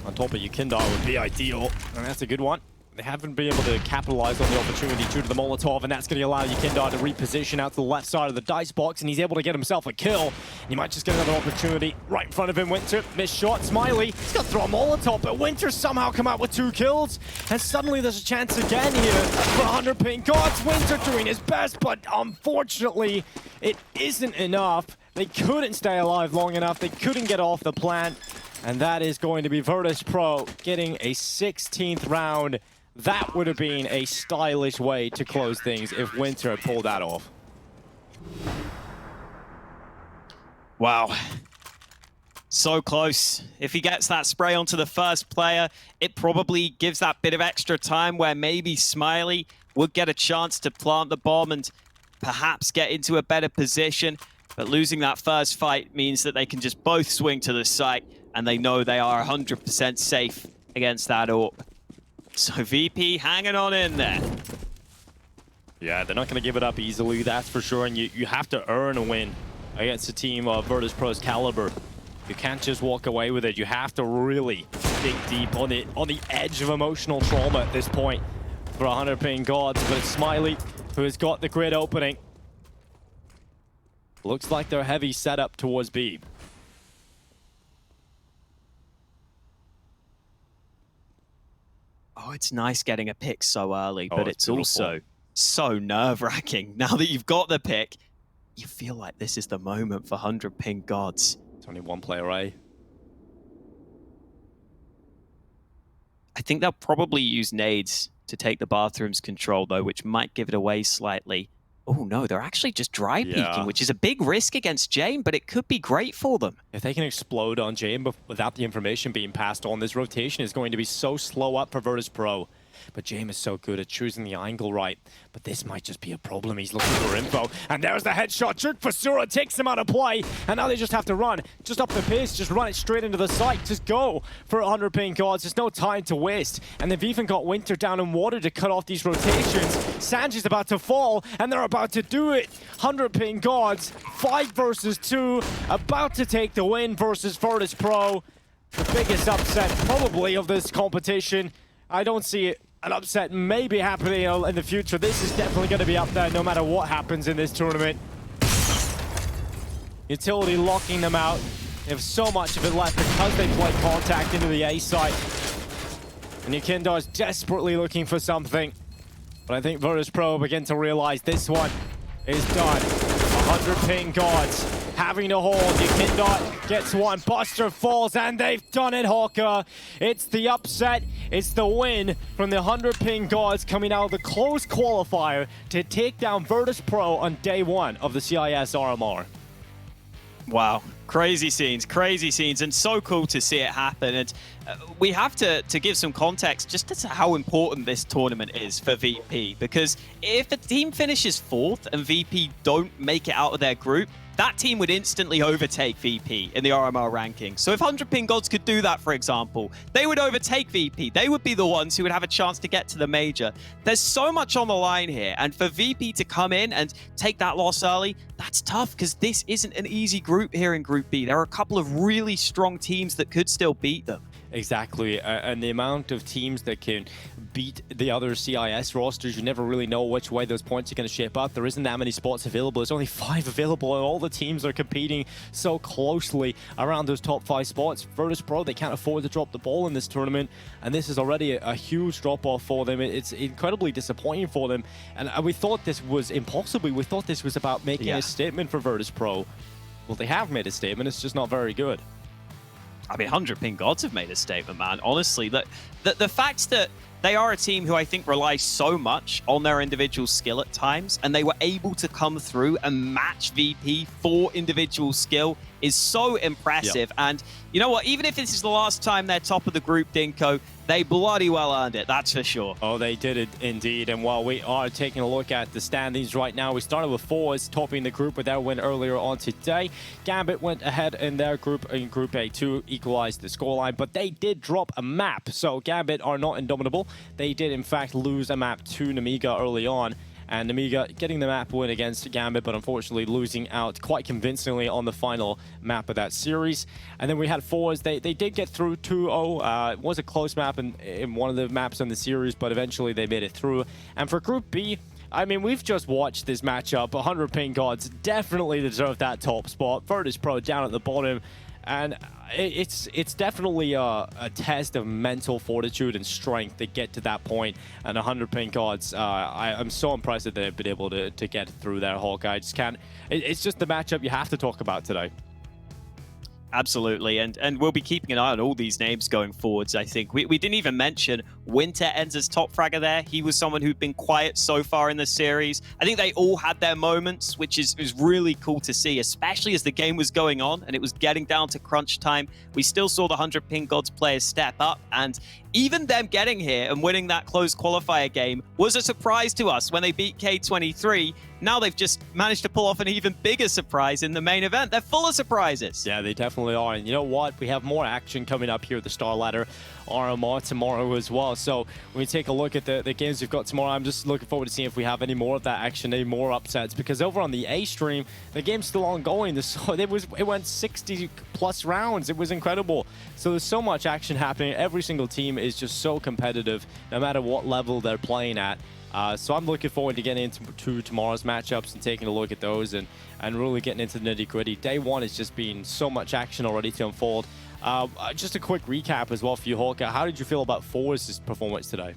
Speaker 2: on top of Yukindar would be ideal, and that's a good one. They haven't been able to capitalize on the opportunity due to the Molotov, and that's going to allow Yukindar to reposition out to the left side of the dice box, and he's able to get himself a kill. And he might just get another opportunity right in front of him. Winter, missed shot. Smiley, he's going to throw a Molotov, but Winter somehow come out with 2 kills. And suddenly there's a chance again here for 100PingGods. Winter doing his best, but unfortunately, it isn't enough. They couldn't stay alive long enough. They couldn't get off the plant. And that is going to be Virtus.pro getting a 16th round. That would have been a stylish way to close things if Winter had pulled that off.
Speaker 3: Wow. So close. If he gets that spray onto the first player, it probably gives that bit of extra time where maybe Smiley would get a chance to plant the bomb and perhaps get into a better position. But losing that first fight means that they can just both swing to the site and they know they are 100% safe against that AWP. So VP hanging on in there.
Speaker 2: Yeah, they're not going to give it up easily, that's for sure. And you have to earn a win against a team of Virtus.pro's caliber. You can't just walk away with it. You have to really dig deep on the edge of emotional trauma at this point for 100PingGods. But it's Smiley who has got the grid opening. Looks like they're heavy setup towards B.
Speaker 3: Oh, it's nice getting a pick so early, but it's
Speaker 2: beautiful.
Speaker 3: Also so nerve-wracking. Now that you've got the pick, you feel like this is the moment for 100PingGods.
Speaker 2: It's only one player A.
Speaker 3: I think they'll probably use nades to take the bathroom's control, though, which might give it away slightly. Oh, no, they're actually just dry peeking, which is a big risk against Jane, but it could be great for them.
Speaker 2: If they can explode on Jane without the information being passed on, this rotation is going to be so slow up for Virtus.pro. But James is so good at choosing the angle right. But this might just be a problem. He's looking for info. And there's the headshot. Jerk for Sura takes him out of play. And now they just have to run. Just up the pace. Just run it straight into the site. Just go for 100PingGods. There's no time to waste. And they've even got Winter down in water to cut off these rotations. Sanji's about to fall. And they're about to do it. 100PingGods. 5 versus 2. About to take the win versus Virtus.pro. The biggest upset probably of this competition. I don't see it. An upset maybe happening in the future. This is definitely going to be up there no matter what happens in this tournament. Utility locking them out. They have so much of it left because they play contact into the A site. And Yukindar is desperately looking for something. But I think Virtus.pro begin to realize this one is done. 100PingGods having to hold. Yukindar gets one. Buster falls, and they've done it, Hawker. It's the upset. It's the win from the 100PingGods coming out of the close qualifier to take down Virtus.pro on day 1 of the CIS RMR.
Speaker 3: Wow, crazy scenes, and so cool to see it happen. And we have to give some context just as to how important this tournament is for VP, because if a team finishes 4th and VP don't make it out of their group, that team would instantly overtake VP in the RMR ranking. So if 100PingGods could do that, for example, they would overtake VP. They would be the ones who would have a chance to get to the major. There's so much on the line here, and for VP to come in and take that loss early, that's tough because this isn't an easy group here in Group B. There are a couple of really strong teams that could still beat them.
Speaker 2: Exactly, and the amount of teams that can beat the other CIS rosters, you never really know which way those points are going to shape up. There isn't that many spots available. There's only 5 available, and all the teams are competing so closely around those top 5 spots. Virtus.pro, they can't afford to drop the ball in this tournament, and this is already a huge drop-off for them. It's incredibly disappointing for them, and we thought this was impossible. We thought this was about making a statement for Virtus.pro. Well, they have made a statement. It's just not very good.
Speaker 3: I mean, 100PingGods have made a statement, man. Honestly, the fact that they are a team who I think relies so much on their individual skill at times, and they were able to come through and match VP for individual skill is so impressive. And you know what? Even if this is the last time they're top of the group, Dinko, they bloody well earned it, that's for sure.
Speaker 2: Oh, they did it indeed. And while we are taking a look at the standings right now, we started with 4s topping the group with their win earlier on today. Gambit went ahead in their group, in Group A, to equalize the scoreline, but they did drop a map. So Gambit are not indomitable. They did, in fact, lose a map to Namiga early on. and Amiga getting the map win against Gambit, but unfortunately losing out quite convincingly on the final map of that series. And then we had Forwards. They did get through 2-0. It was a close map in one of the maps in the series, but eventually they made it through. And for Group B, I mean, we've just watched this matchup. 100PingGods definitely deserve that top spot. Virtus.pro down at the bottom. And it's definitely a test of mental fortitude and strength to get to that point. And 100PingGods, I'm so impressed that they've been able to get through there, Hawkeye. I just can't. It's just the matchup you have to talk about today.
Speaker 3: Absolutely, and we'll be keeping an eye on all these names going forwards, I think. We didn't even mention Winter ends as top fragger there. He was someone who'd been quiet so far in the series. I think they all had their moments, which is really cool to see, especially as the game was going on and it was getting down to crunch time. We still saw the 100PingGods players step up, and even them getting here and winning that close qualifier game was a surprise to us when they beat K23. Now they've just managed to pull off an even bigger surprise in the main event. They're full of surprises.
Speaker 2: Yeah, they definitely are. And you know what? We have more action coming up here at the StarLadder RMR tomorrow as well. So when we take a look at the games we've got tomorrow, I'm just looking forward to seeing if we have any more of that action, any more upsets. Because over on the A stream, the game's still ongoing. It went 60+ rounds. It was incredible. So there's so much action happening. Every single team is just so competitive, no matter what level they're playing at. So I'm looking forward to getting into tomorrow's matchups and taking a look at those and really getting into the nitty-gritty. Day one has just been so much action already to unfold. Just a quick recap as well for you, Hawker. How did you feel about Forwards' performance today?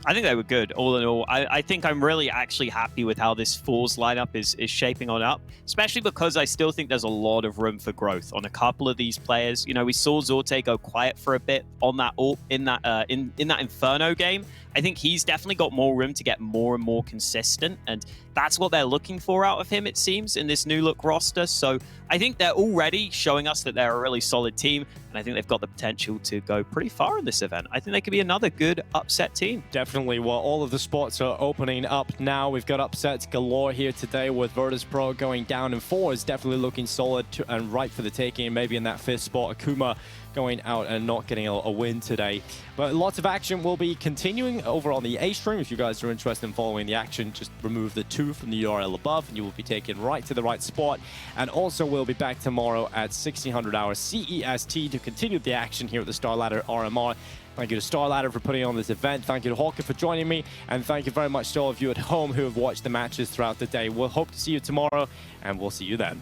Speaker 3: I think they were good, all in all. I think I'm really actually happy with how this Fours lineup is shaping on up, especially because I still think there's a lot of room for growth on a couple of these players. You know, we saw Zorte go quiet for a bit on that in that Inferno game. I think he's definitely got more room to get more and more consistent, and that's what they're looking for out of him, it seems, in this new look roster. So I think they're already showing us that they're a really solid team, and I think they've got the potential to go pretty far in this event. I think they could be another good upset team.
Speaker 2: Definitely. Well, all of the spots are opening up now. We've got upsets galore here today with Virtus.pro going down in Forwards, definitely looking solid and right for the taking, maybe in that 5th spot. Akuma going out and not getting a win today. But lots of action will be continuing over on the A stream. If you guys are interested in following the action, just remove the 2 from the URL above and you will be taken right to the right spot. And also we'll be back tomorrow at 1600 hours CEST to continue the action here at the StarLadder RMR. Thank you to StarLadder for putting on this event. Thank you to Hawker for joining me. And thank you very much to all of you at home who have watched the matches throughout the day. We'll hope to see you tomorrow, and we'll see you then.